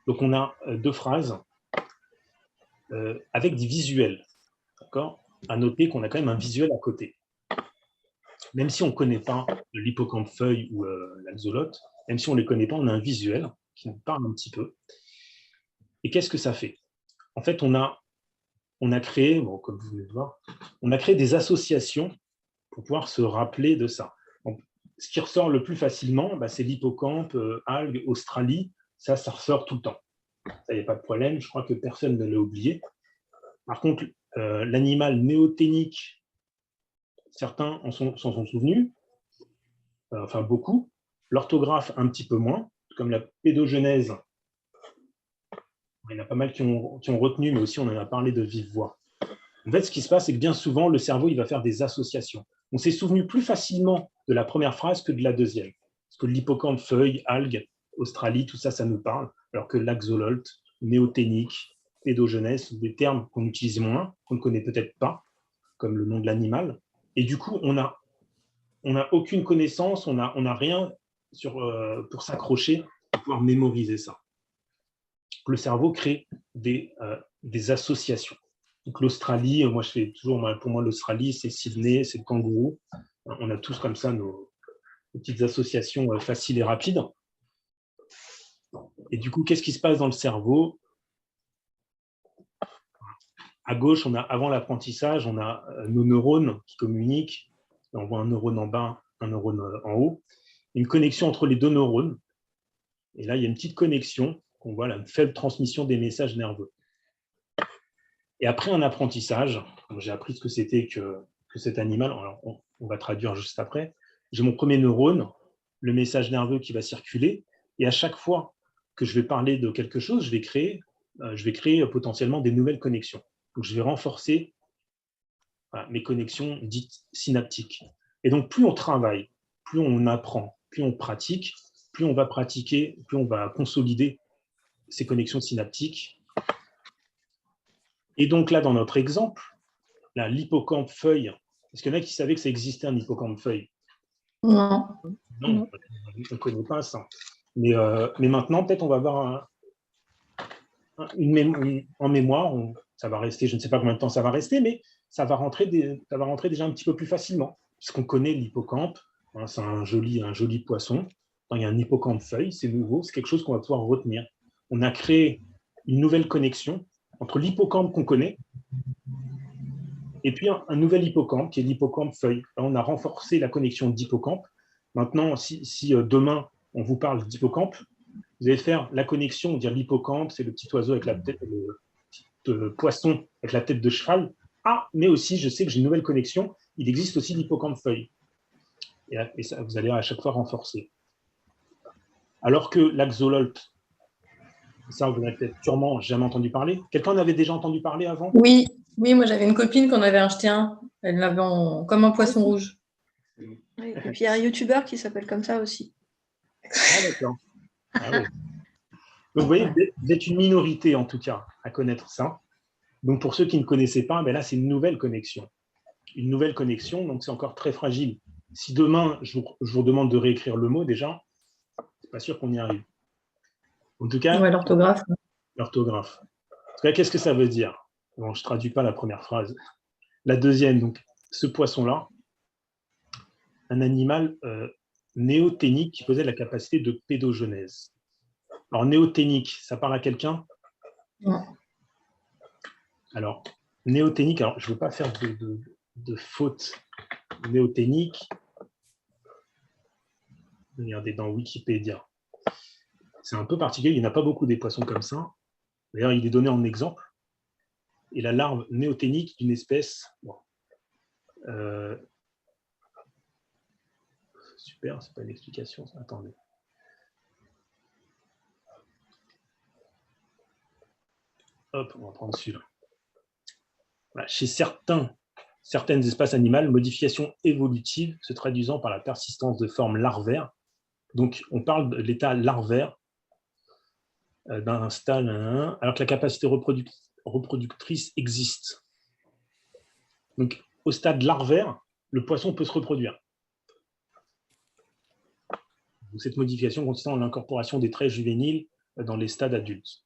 Donc, on a 2 phrases avec des visuels. D'accord? À noter qu'on a quand même un visuel à côté. Même si on ne connaît pas l'hippocampe feuille ou l'axolote, même si on ne les connaît pas, on a un visuel qui nous parle un petit peu. Et qu'est-ce que ça fait? En fait, on a créé, bon, comme vous venez de voir, on a créé des associations pour pouvoir se rappeler de ça. Donc, ce qui ressort le plus facilement, bah, c'est l'hippocampe, algues, Australie, ça ressort tout le temps. Ça, il n'y a pas de problème, je crois que personne ne l'a oublié. Par contre, l'animal néoténique, certains s'en sont souvenus, enfin beaucoup. L'orthographe, un petit peu moins, comme la pédogenèse. Il y en a pas mal qui ont retenu, mais aussi on en a parlé de vive voix. En fait, ce qui se passe, c'est que bien souvent, le cerveau il va faire des associations. On s'est souvenu plus facilement de la première phrase que de la deuxième. Parce que l'hippocampe, feuille, algues, Australie, tout ça, ça nous parle. Alors que l'axolote, néoténique, pédogenèse, sont des termes qu'on utilise moins, qu'on ne connaît peut-être pas, comme le nom de l'animal. Et du coup, on n'a aucune connaissance, on n'a rien pour s'accrocher, pour pouvoir mémoriser ça. Le cerveau crée des associations. Donc l'Australie, moi je fais toujours, pour moi l'Australie c'est Sydney, c'est le kangourou. On a tous comme ça nos petites associations faciles et rapides. Et du coup, qu'est-ce qui se passe dans le cerveau? À gauche, avant l'apprentissage, on a nos neurones qui communiquent. On voit un neurone en bas, un neurone en haut. Une connexion entre les 2 neurones. Et là, il y a une petite connexion qu'on voit, une faible transmission des messages nerveux. Et après un apprentissage, j'ai appris ce que c'était que cet animal, alors on va traduire juste après, j'ai mon premier neurone, le message nerveux qui va circuler, et à chaque fois que je vais parler de quelque chose, je vais créer potentiellement des nouvelles connexions. Donc je vais renforcer mes connexions dites synaptiques. Et donc plus on travaille, plus on apprend, plus on pratique, plus on va pratiquer, plus on va consolider ces connexions synaptiques. Et donc là, dans notre exemple, l'hippocampe feuille, est-ce qu'il y en a qui savaient que ça existait un hippocampe feuille? Non. Non, on ne connaît pas ça. Mais maintenant, peut-être on va avoir en mémoire, ça va rester, je ne sais pas combien de temps ça va rester, mais ça va rentrer déjà un petit peu plus facilement, puisqu'on connaît l'hippocampe, hein, c'est un joli poisson. Quand il y a un hippocampe feuille, c'est nouveau, c'est quelque chose qu'on va pouvoir retenir. On a créé une nouvelle connexion entre l'hippocampe qu'on connaît et puis un nouvel hippocampe qui est l'hippocampe feuille. Là, on a renforcé la connexion d'hippocampe. Maintenant, si demain on vous parle d'hippocampe, vous allez faire la connexion, dire l'hippocampe, c'est le petit oiseau avec la tête, le petit poisson avec la tête de cheval. Ah, mais aussi, je sais que j'ai une nouvelle connexion, il existe aussi l'hippocampe feuille. Et ça, vous allez à chaque fois renforcer. Alors que l'axolotl, ça, vous n'avez peut-être sûrement jamais entendu parler. Quelqu'un en avait déjà entendu parler avant? Oui, moi j'avais une copine qui en avait acheté un. Elle l'avait comme un poisson rouge. Oui, et puis il y a un youtubeur qui s'appelle comme ça aussi. Ah, d'accord. Ah, ouais. Donc, vous voyez, vous êtes une minorité, en tout cas, à connaître ça. Donc, pour ceux qui ne connaissaient pas, ben là, c'est une nouvelle connexion. Une nouvelle connexion, donc c'est encore très fragile. Si demain, je vous demande de réécrire le mot, déjà, c'est pas sûr qu'on y arrive. En tout cas, Ouais, l'orthographe. L'orthographe. En tout cas, qu'est-ce que ça veut dire? Bon, je ne traduis pas la première phrase. La deuxième, donc, ce poisson-là, un animal néoténique qui possède la capacité de pédogenèse. Alors, néoténique, ça parle à quelqu'un? Non. Alors, néoténique, alors je ne veux pas faire de faute néoténique. Regardez dans Wikipédia. C'est un peu particulier, il n'y en a pas beaucoup des poissons comme ça. D'ailleurs, il est donné en exemple. Et la larve néoténique d'une espèce... Bon, super, c'est pas une explication, ça. Attendez. Hop, on va prendre celui-là. Voilà, chez certaines espèces animales, modification évolutive se traduisant par la persistance de formes larvaires. Donc, on parle de l'état larvaire d'un stade, alors que la capacité reproductrice existe. Donc, au stade larvaire, le poisson peut se reproduire. Donc, cette modification consistant en l'incorporation des traits juvéniles dans les stades adultes.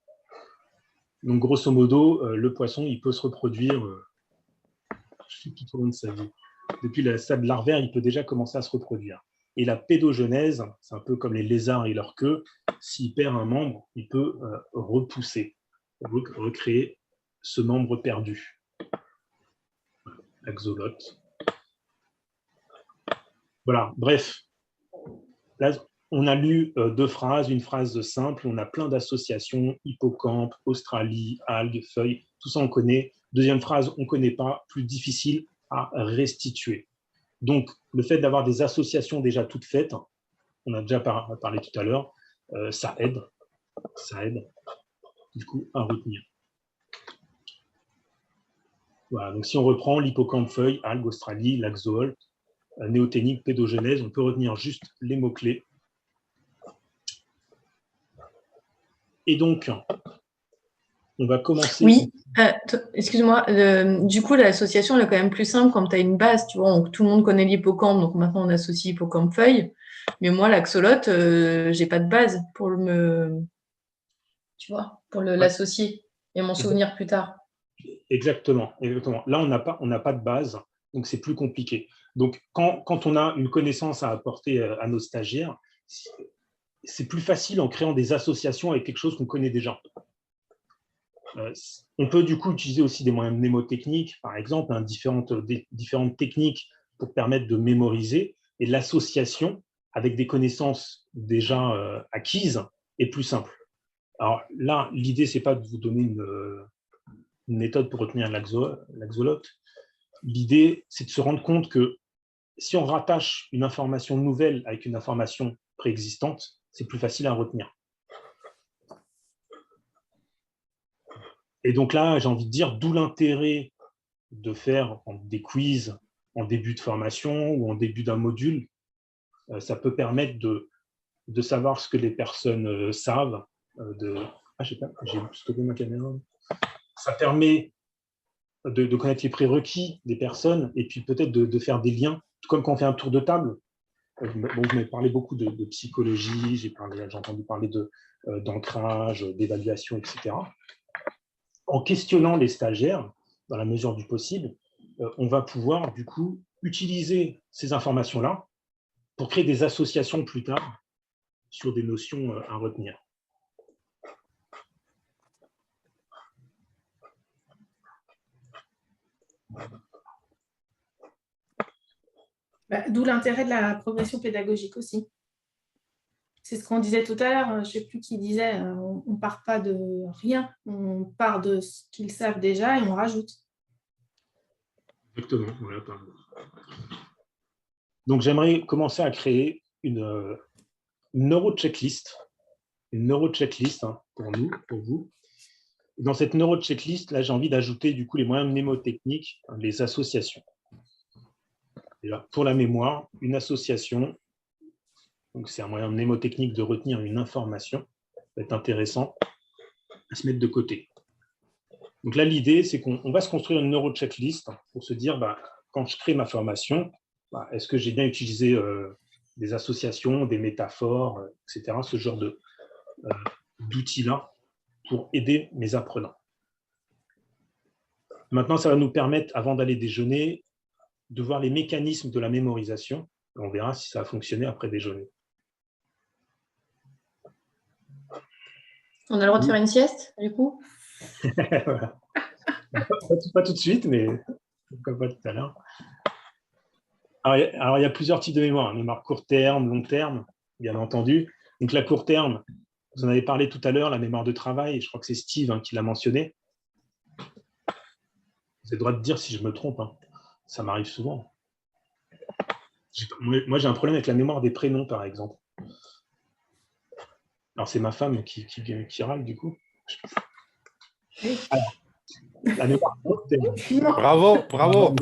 Donc, grosso modo, le poisson, il peut se reproduire tout au long de sa vie. Depuis le stade larvaire, il peut déjà commencer à se reproduire. Et la pédogenèse, c'est un peu comme les lézards et leur queue, s'il perd un membre, il peut repousser, recréer ce membre perdu. Axolotl. Voilà, bref. Là, on a lu deux phrases, une phrase simple, on a plein d'associations, hippocampe, Australie, algues, feuilles, tout ça on connaît. Deuxième phrase, on ne connaît pas, plus difficile à restituer. Donc, le fait d'avoir des associations déjà toutes faites, on a déjà parlé tout à l'heure, ça aide du coup à retenir. Voilà, donc si on reprend l'hippocampe feuille, algue, Australie, l'axolotl, néoténique, pédogenèse, on peut retenir juste les mots-clés. Et donc, on va commencer. Oui, excuse-moi, du coup, l'association elle est quand même plus simple quand tu as une base, tu vois, tout le monde connaît l'hippocampe, donc maintenant on associe hippocampe feuille, mais moi, l'axolotl, j'ai pas de base pour l'associer et m'en souvenir plus tard. Exactement. Là, on n'a pas de base, donc c'est plus compliqué. Donc, quand on a une connaissance à apporter à nos stagiaires, c'est plus facile en créant des associations avec quelque chose qu'on connaît déjà. On peut du coup utiliser aussi des moyens mnémotechniques, par exemple, différentes techniques pour permettre de mémoriser, et l'association avec des connaissances déjà acquises est plus simple. Alors là, l'idée, ce n'est pas de vous donner une méthode pour retenir l'axolotl. L'idée, c'est de se rendre compte que si on rattache une information nouvelle avec une information préexistante, c'est plus facile à retenir. Et donc là, j'ai envie de dire, d'où l'intérêt de faire des quiz en début de formation ou en début d'un module. Ça peut permettre de savoir ce que les personnes savent. J'ai stoppé ma caméra. Ça permet de connaître les prérequis des personnes et puis peut-être de faire des liens, tout comme quand on fait un tour de table. Bon, vous m'avez parlé beaucoup de psychologie, j'ai entendu parler d'ancrage, d'évaluation, etc. en questionnant les stagiaires, dans la mesure du possible, on va pouvoir du coup utiliser ces informations-là pour créer des associations plus tard sur des notions à retenir. D'où l'intérêt de la progression pédagogique aussi. C'est ce qu'on disait tout à l'heure, je ne sais plus qui disait, on ne part pas de rien, on part de ce qu'ils savent déjà et on rajoute. Exactement. Voilà. Donc, j'aimerais commencer à créer une neuro-checklist, hein, pour nous, pour vous. Dans cette neuro-checklist, là, j'ai envie d'ajouter du coup les moyens mnémotechniques, les associations. Déjà, pour la mémoire, une association, donc c'est un moyen mnémotechnique de retenir une information, ça va être intéressant à se mettre de côté. Donc là, l'idée, c'est qu'on va se construire une neuro-checklist pour se dire, quand je crée ma formation, est-ce que j'ai bien utilisé des associations, des métaphores, etc., ce genre d'outils-là pour aider mes apprenants. Maintenant, ça va nous permettre, avant d'aller déjeuner, de voir les mécanismes de la mémorisation. On verra si ça a fonctionné après déjeuner. On a le droit de faire une sieste, du coup? Voilà. Pas tout de suite, mais pourquoi pas tout à l'heure. Alors, il y a plusieurs types de mémoire. Mémoire court terme, long terme, bien entendu. Donc, la court terme, vous en avez parlé tout à l'heure, la mémoire de travail, je crois que c'est Steve qui l'a mentionné. Vous avez le droit de dire si je me trompe, hein. Ça m'arrive souvent. Moi, j'ai un problème avec la mémoire des prénoms, par exemple. Alors, c'est ma femme qui râle, du coup. Alors, la mémoire court terme. Bravo, bravo.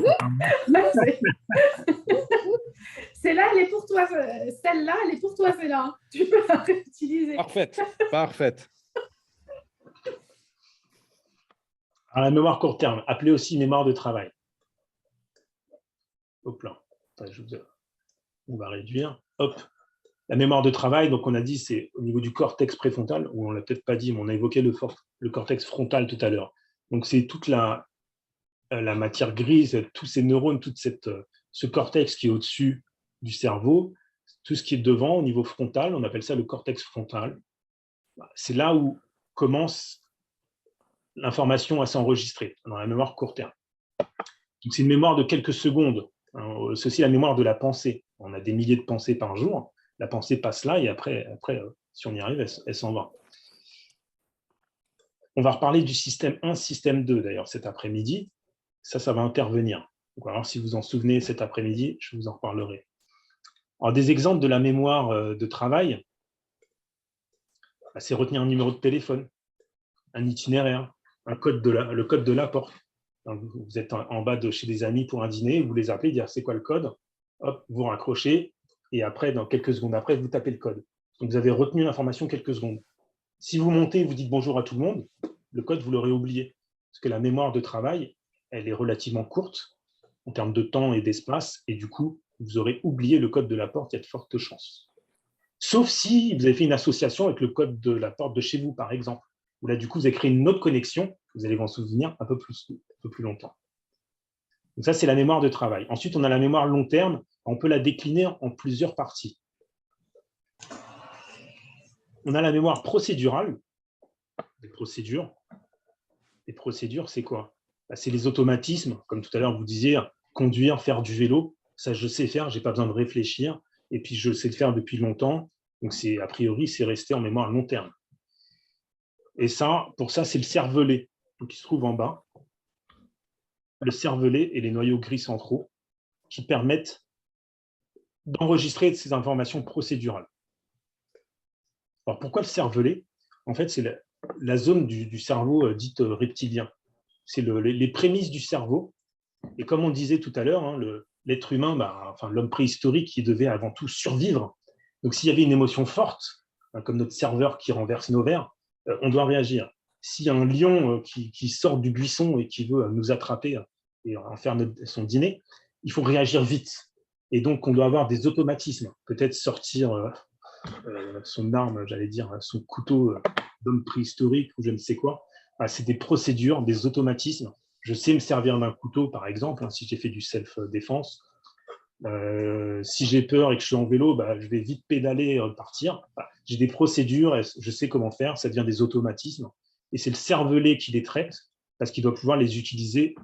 Celle-là, elle est pour toi. Celle-là, elle est pour toi, celle-là. Tu peux la réutiliser. Parfaite, parfaite. Alors, la mémoire court terme, appelée aussi mémoire de travail. Hop là. On va réduire. Hop. La mémoire de travail, donc on a dit, c'est au niveau du cortex préfrontal, ou on ne l'a peut-être pas dit, mais on a évoqué le cortex frontal tout à l'heure. Donc, c'est toute la matière grise, tous ces neurones, ce cortex qui est au-dessus du cerveau, tout ce qui est devant, au niveau frontal, on appelle ça le cortex frontal. C'est là où commence l'information à s'enregistrer, dans la mémoire court terme. C'est une mémoire de quelques secondes. C'est aussi la mémoire de la pensée. On a des milliers de pensées par jour. La pensée passe là et après si on y arrive, elle s'en va. On va reparler du système 1, système 2, d'ailleurs, cet après-midi. Ça va intervenir. Donc, alors, si vous en souvenez cet après-midi, je vous en reparlerai. Alors, des exemples de la mémoire de travail, c'est retenir un numéro de téléphone, un itinéraire, le code de la porte. Donc, vous êtes en bas de chez des amis pour un dîner, vous les appelez, dire c'est quoi le code, hop, vous raccrochez, et après, dans quelques secondes après, vous tapez le code. Donc, vous avez retenu l'information quelques secondes. Si vous montez, vous dites bonjour à tout le monde, le code, vous l'aurez oublié. Parce que la mémoire de travail, elle est relativement courte en termes de temps et d'espace, et du coup, vous aurez oublié le code de la porte, il y a de fortes chances. Sauf si vous avez fait une association avec le code de la porte de chez vous, par exemple. Où là, du coup, vous avez créé une autre connexion, vous allez vous en souvenir un peu plus longtemps. Donc ça, c'est la mémoire de travail. Ensuite, on a la mémoire long terme. On peut la décliner en plusieurs parties. On a la mémoire procédurale. Les procédures, c'est quoi? C'est les automatismes, comme tout à l'heure, vous disiez, conduire, faire du vélo. Ça, je sais faire, je n'ai pas besoin de réfléchir. Et puis, je sais le faire depuis longtemps. Donc, a priori, c'est resté en mémoire long terme. Et ça, pour ça, c'est le cervelet, qui se trouve en bas. Le cervelet et les noyaux gris centraux qui permettent d'enregistrer ces informations procédurales. Alors, pourquoi le cervelet? En fait, c'est la zone du cerveau dite reptilien. C'est les prémices du cerveau. Et comme on disait tout à l'heure, l'être humain, l'homme préhistorique, qui devait avant tout survivre. Donc, s'il y avait une émotion forte, comme notre serveur qui renverse nos verres, on doit réagir. S'il y a un lion qui sort du buisson et qui veut nous attraper et en faire son dîner, il faut réagir vite. Et donc, on doit avoir des automatismes. Peut-être sortir son arme, j'allais dire, son couteau d'homme préhistorique ou je ne sais quoi, c'est des procédures, des automatismes. Je sais me servir d'un couteau, par exemple, si j'ai fait du self-défense. Si j'ai peur et que je suis en vélo, je vais vite pédaler et repartir. J'ai des procédures, je sais comment faire, ça devient des automatismes. Et c'est le cervelet qui les traite parce qu'il doit pouvoir les utiliser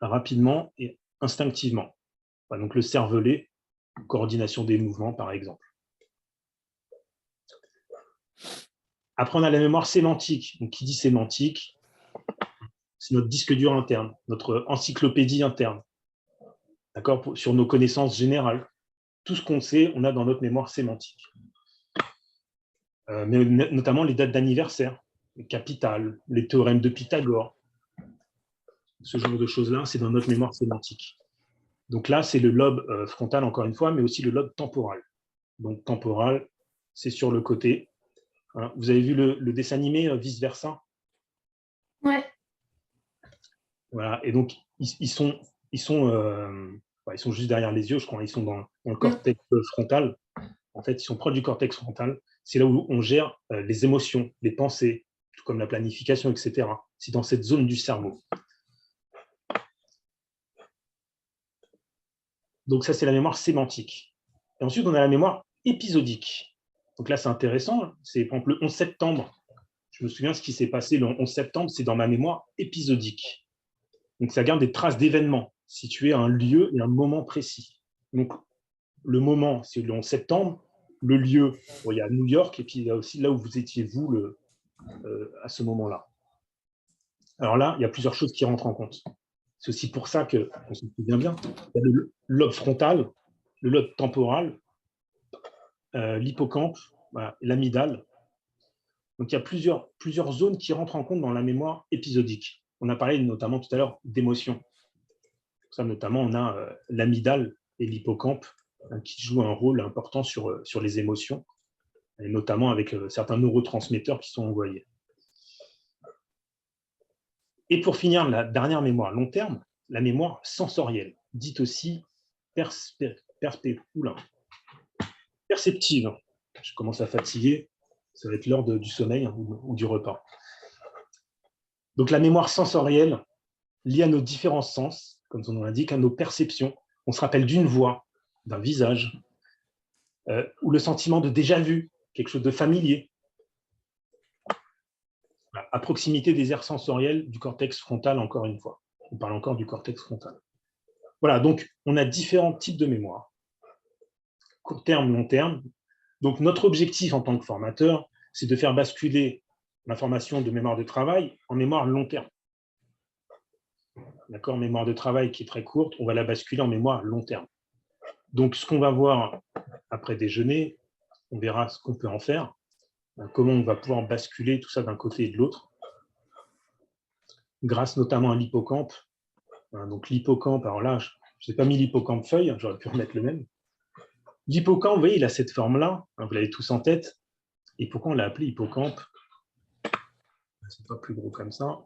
rapidement et instinctivement. Donc le cervelet, coordination des mouvements, par exemple. Après, on a la mémoire sémantique. Donc, qui dit sémantique, c'est notre disque dur interne, notre encyclopédie interne. D'accord, sur nos connaissances générales. Tout ce qu'on sait, on a dans notre mémoire sémantique. Mais notamment les dates d'anniversaire, les capitales, les théorèmes de Pythagore. Ce genre de choses-là, c'est dans notre mémoire sémantique. Donc là, c'est le lobe frontal, encore une fois, mais aussi le lobe temporal. Donc temporal, c'est sur le côté. Vous avez vu le dessin animé Vice-Versa? Ouais. Voilà, et donc ils sont juste derrière les yeux, je crois. Ils sont dans le cortex frontal. En fait, ils sont proches du cortex frontal. C'est là où on gère les émotions, les pensées, tout comme la planification, etc. C'est dans cette zone du cerveau. Donc ça, c'est la mémoire sémantique. Et ensuite, on a la mémoire épisodique. Donc là, c'est intéressant. C'est par exemple le 11 septembre. Je me souviens ce qui s'est passé le 11 septembre, c'est dans ma mémoire épisodique. Donc ça garde des traces d'événements situés à un lieu et un moment précis. Donc le moment, c'est le 11 septembre. Le lieu, il y a New York, et puis il y a aussi là où vous étiez, vous, à ce moment-là. Alors là, il y a plusieurs choses qui rentrent en compte. C'est aussi pour ça qu'on se souvient bien. Il y a le lobe frontal, le lobe temporal, l'hippocampe, l'amygdale. Donc il y a plusieurs zones qui rentrent en compte dans la mémoire épisodique. On a parlé notamment tout à l'heure d'émotions. Ça, notamment, on a l'amygdale et l'hippocampe qui jouent un rôle important sur les émotions, et notamment avec certains neurotransmetteurs qui sont envoyés. Et pour finir, la dernière mémoire long terme, la mémoire sensorielle, dite aussi perceptive. Je commence à fatiguer, ça va être l'heure du sommeil ou du repas. Donc la mémoire sensorielle, liée à nos différents sens, comme son nom l'indique, à nos perceptions. On se rappelle d'une voix, d'un visage, ou le sentiment de déjà-vu, quelque chose de familier, à proximité des aires sensorielles du cortex frontal, encore une fois. On parle encore du cortex frontal. Voilà, donc on a différents types de mémoire. Court terme, long terme. Donc notre objectif en tant que formateur, c'est de faire basculer l'information de mémoire de travail en mémoire long terme. D'accord, mémoire de travail qui est très courte, on va la basculer en mémoire long terme. Donc ce qu'on va voir après déjeuner, on verra ce qu'on peut en faire, comment on va pouvoir basculer tout ça d'un côté et de l'autre, grâce notamment à l'hippocampe. Donc l'hippocampe, alors là, je n'ai pas mis l'hippocampe feuille, j'aurais pu remettre le même. L'hippocampe, vous voyez, il a cette forme-là, vous l'avez tous en tête. Et pourquoi on l'a appelé hippocampe? C'est pas plus gros comme ça.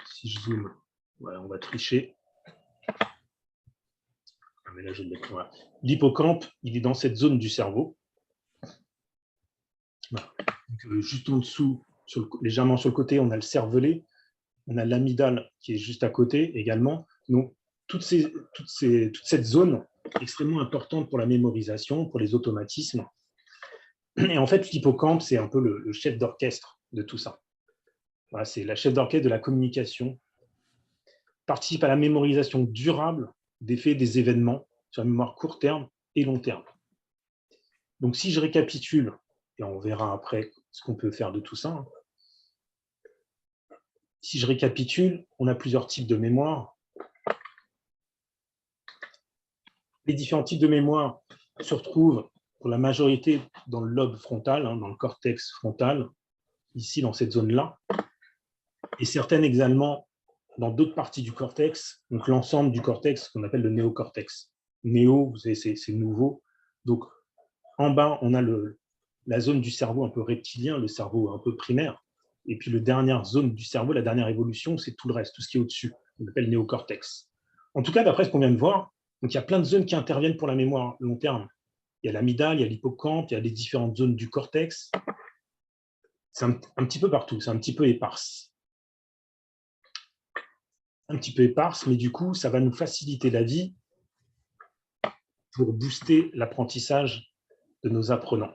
Si je zoome, voilà, on va tricher. Mais là, voilà. L'hippocampe, il est dans cette zone du cerveau. Voilà. Donc, juste en dessous, légèrement sur le côté, on a le cervelet. On a l'amygdale qui est juste à côté également. Donc, toute cette zone est extrêmement importante pour la mémorisation, pour les automatismes. Et en fait, l'hippocampe, c'est un peu le chef d'orchestre de tout ça. Voilà, c'est la chef d'orchestre de la communication. Participe à la mémorisation durable des faits, des événements sur la mémoire court terme et long terme. Donc, si je récapitule, et on verra après ce qu'on peut faire de tout ça. Si je récapitule, on a plusieurs types de mémoire. Les différents types de mémoire se retrouvent pour la majorité dans le lobe frontal, dans le cortex frontal, ici dans cette zone-là, et certaines également dans d'autres parties du cortex, donc l'ensemble du cortex qu'on appelle le néocortex. Néo, vous savez, c'est nouveau. Donc en bas, on a la zone du cerveau un peu reptilien, le cerveau un peu primaire, et puis la dernière zone du cerveau, la dernière évolution, c'est tout le reste, tout ce qui est au-dessus, on appelle néocortex. En tout cas, d'après ce qu'on vient de voir, donc il y a plein de zones qui interviennent pour la mémoire long terme. Il y a l'amygdale, il y a l'hippocampe, il y a les différentes zones du cortex. c'est un petit peu partout, c'est un petit peu éparse. Un petit peu éparse, mais du coup, ça va nous faciliter la vie pour booster l'apprentissage de nos apprenants.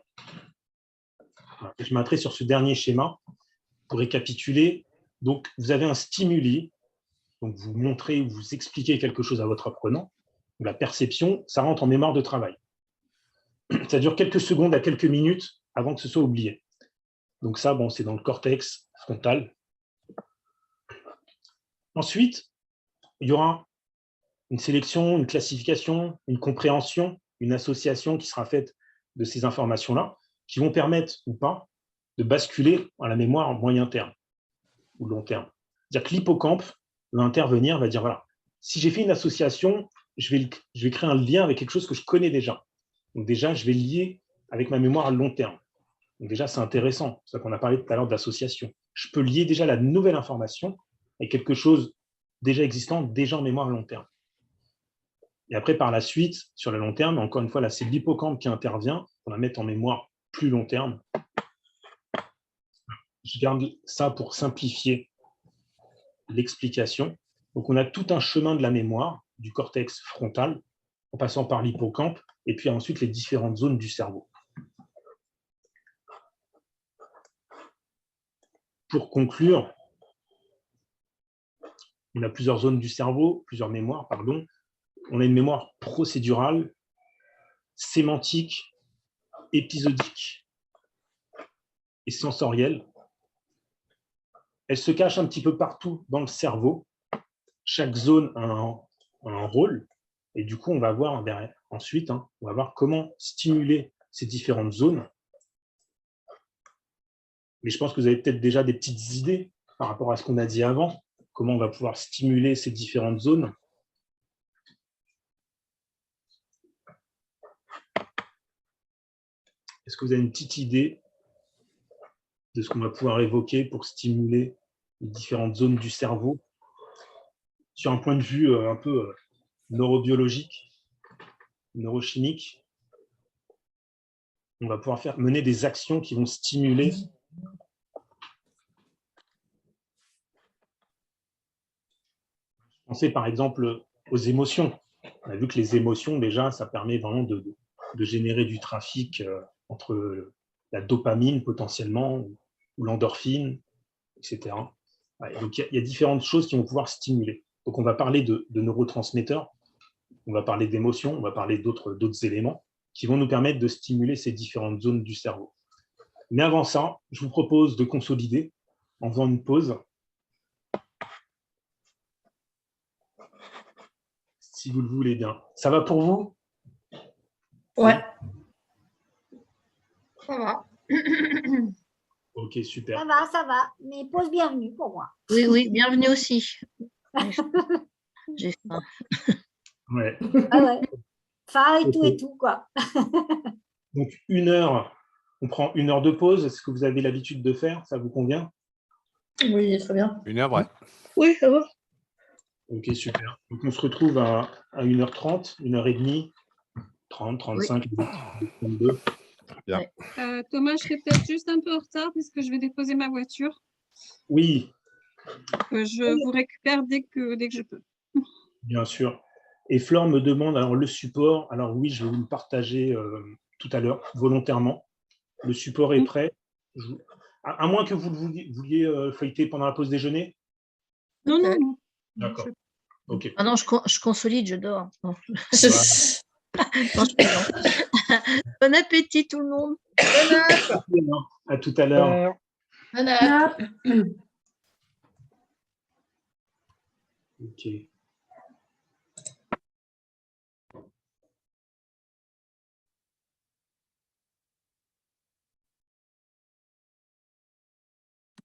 Voilà. Je m'arrêterai sur ce dernier schéma pour récapituler. Donc, vous avez un stimuli, donc vous montrez ou vous expliquez quelque chose à votre apprenant. La perception, ça rentre en mémoire de travail. Ça dure quelques secondes à quelques minutes avant que ce soit oublié. Donc ça, bon, c'est dans le cortex frontal. Ensuite, il y aura une sélection, une classification, une compréhension, une association qui sera faite de ces informations-là, qui vont permettre ou pas de basculer à la mémoire moyen terme ou long terme. C'est-à-dire que l'hippocampe va intervenir, va dire, voilà, si j'ai fait une association, je vais créer un lien avec quelque chose que je connais déjà. Donc déjà, je vais lier avec ma mémoire à long terme. Donc déjà, c'est intéressant. C'est ça qu'on a parlé tout à l'heure d'association. Je peux lier déjà la nouvelle information avec quelque chose déjà existant, déjà en mémoire à long terme. Et après, par la suite, sur le long terme, encore une fois, là, c'est l'hippocampe qui intervient pour la mettre en mémoire plus long terme. Je garde ça pour simplifier l'explication. Donc, on a tout un chemin de la mémoire, du cortex frontal, en passant par l'hippocampe, et puis ensuite les différentes zones du cerveau. Pour conclure, on a plusieurs zones du cerveau, plusieurs mémoires, pardon. On a une mémoire procédurale, sémantique, épisodique et sensorielle. Elle se cache un petit peu partout dans le cerveau. Chaque zone a un rôle. Et du coup, on va voir ensuite, on va voir comment stimuler ces différentes zones. Mais je pense que vous avez peut-être déjà des petites idées par rapport à ce qu'on a dit avant, comment on va pouvoir stimuler ces différentes zones. Est-ce que vous avez une petite idée de ce qu'on va pouvoir évoquer pour stimuler les différentes zones du cerveau sur un point de vue un peu neurobiologique, neurochimique? On va pouvoir mener des actions qui vont stimuler Pensez par exemple aux émotions. On a vu que les émotions, déjà, ça permet vraiment de générer du trafic entre la dopamine potentiellement, ou l'endorphine, etc. Ouais, donc il y a différentes choses qui vont pouvoir stimuler. Donc on va parler de neurotransmetteurs, on va parler d'émotions, on va parler d'autres éléments qui vont nous permettre de stimuler ces différentes zones du cerveau. Mais avant ça, je vous propose de consolider en faisant une pause. Si vous le voulez bien. Ça va pour vous? Ouais. Ça va. Ok, super. Ça va. Mais pause bienvenue pour moi. Oui, oui, bienvenue aussi. J'ai faim. Ouais. Ah ouais. Faim et Ok. tout et tout, quoi. Donc, 1 heure, on prend 1 heure de pause. Est-ce que vous avez l'habitude de faire? Ça vous convient? Oui, très bien. 1 heure, ouais. Oui, ça va. Ok, super. Donc, on se retrouve à 1h30, 1h30, 30, 35, 32. Bien. Ouais. Thomas, je serai peut-être juste un peu en retard parce que je vais déposer ma voiture. Oui, Je vous récupère dès que je peux. bien sûr. Et Flore me demande, alors le support, alors oui, je vais vous le partager tout à l'heure, volontairement. Le support est prêt. À moins que vous le vouliez feuilleter pendant la pause déjeuner. Non, non, non. D'accord. Ok. Ah non, je consolide, je dors. Non. Voilà. Non, je plaisante. Bon appétit tout le monde. Bon app. À tout à l'heure. Bon app. Ok.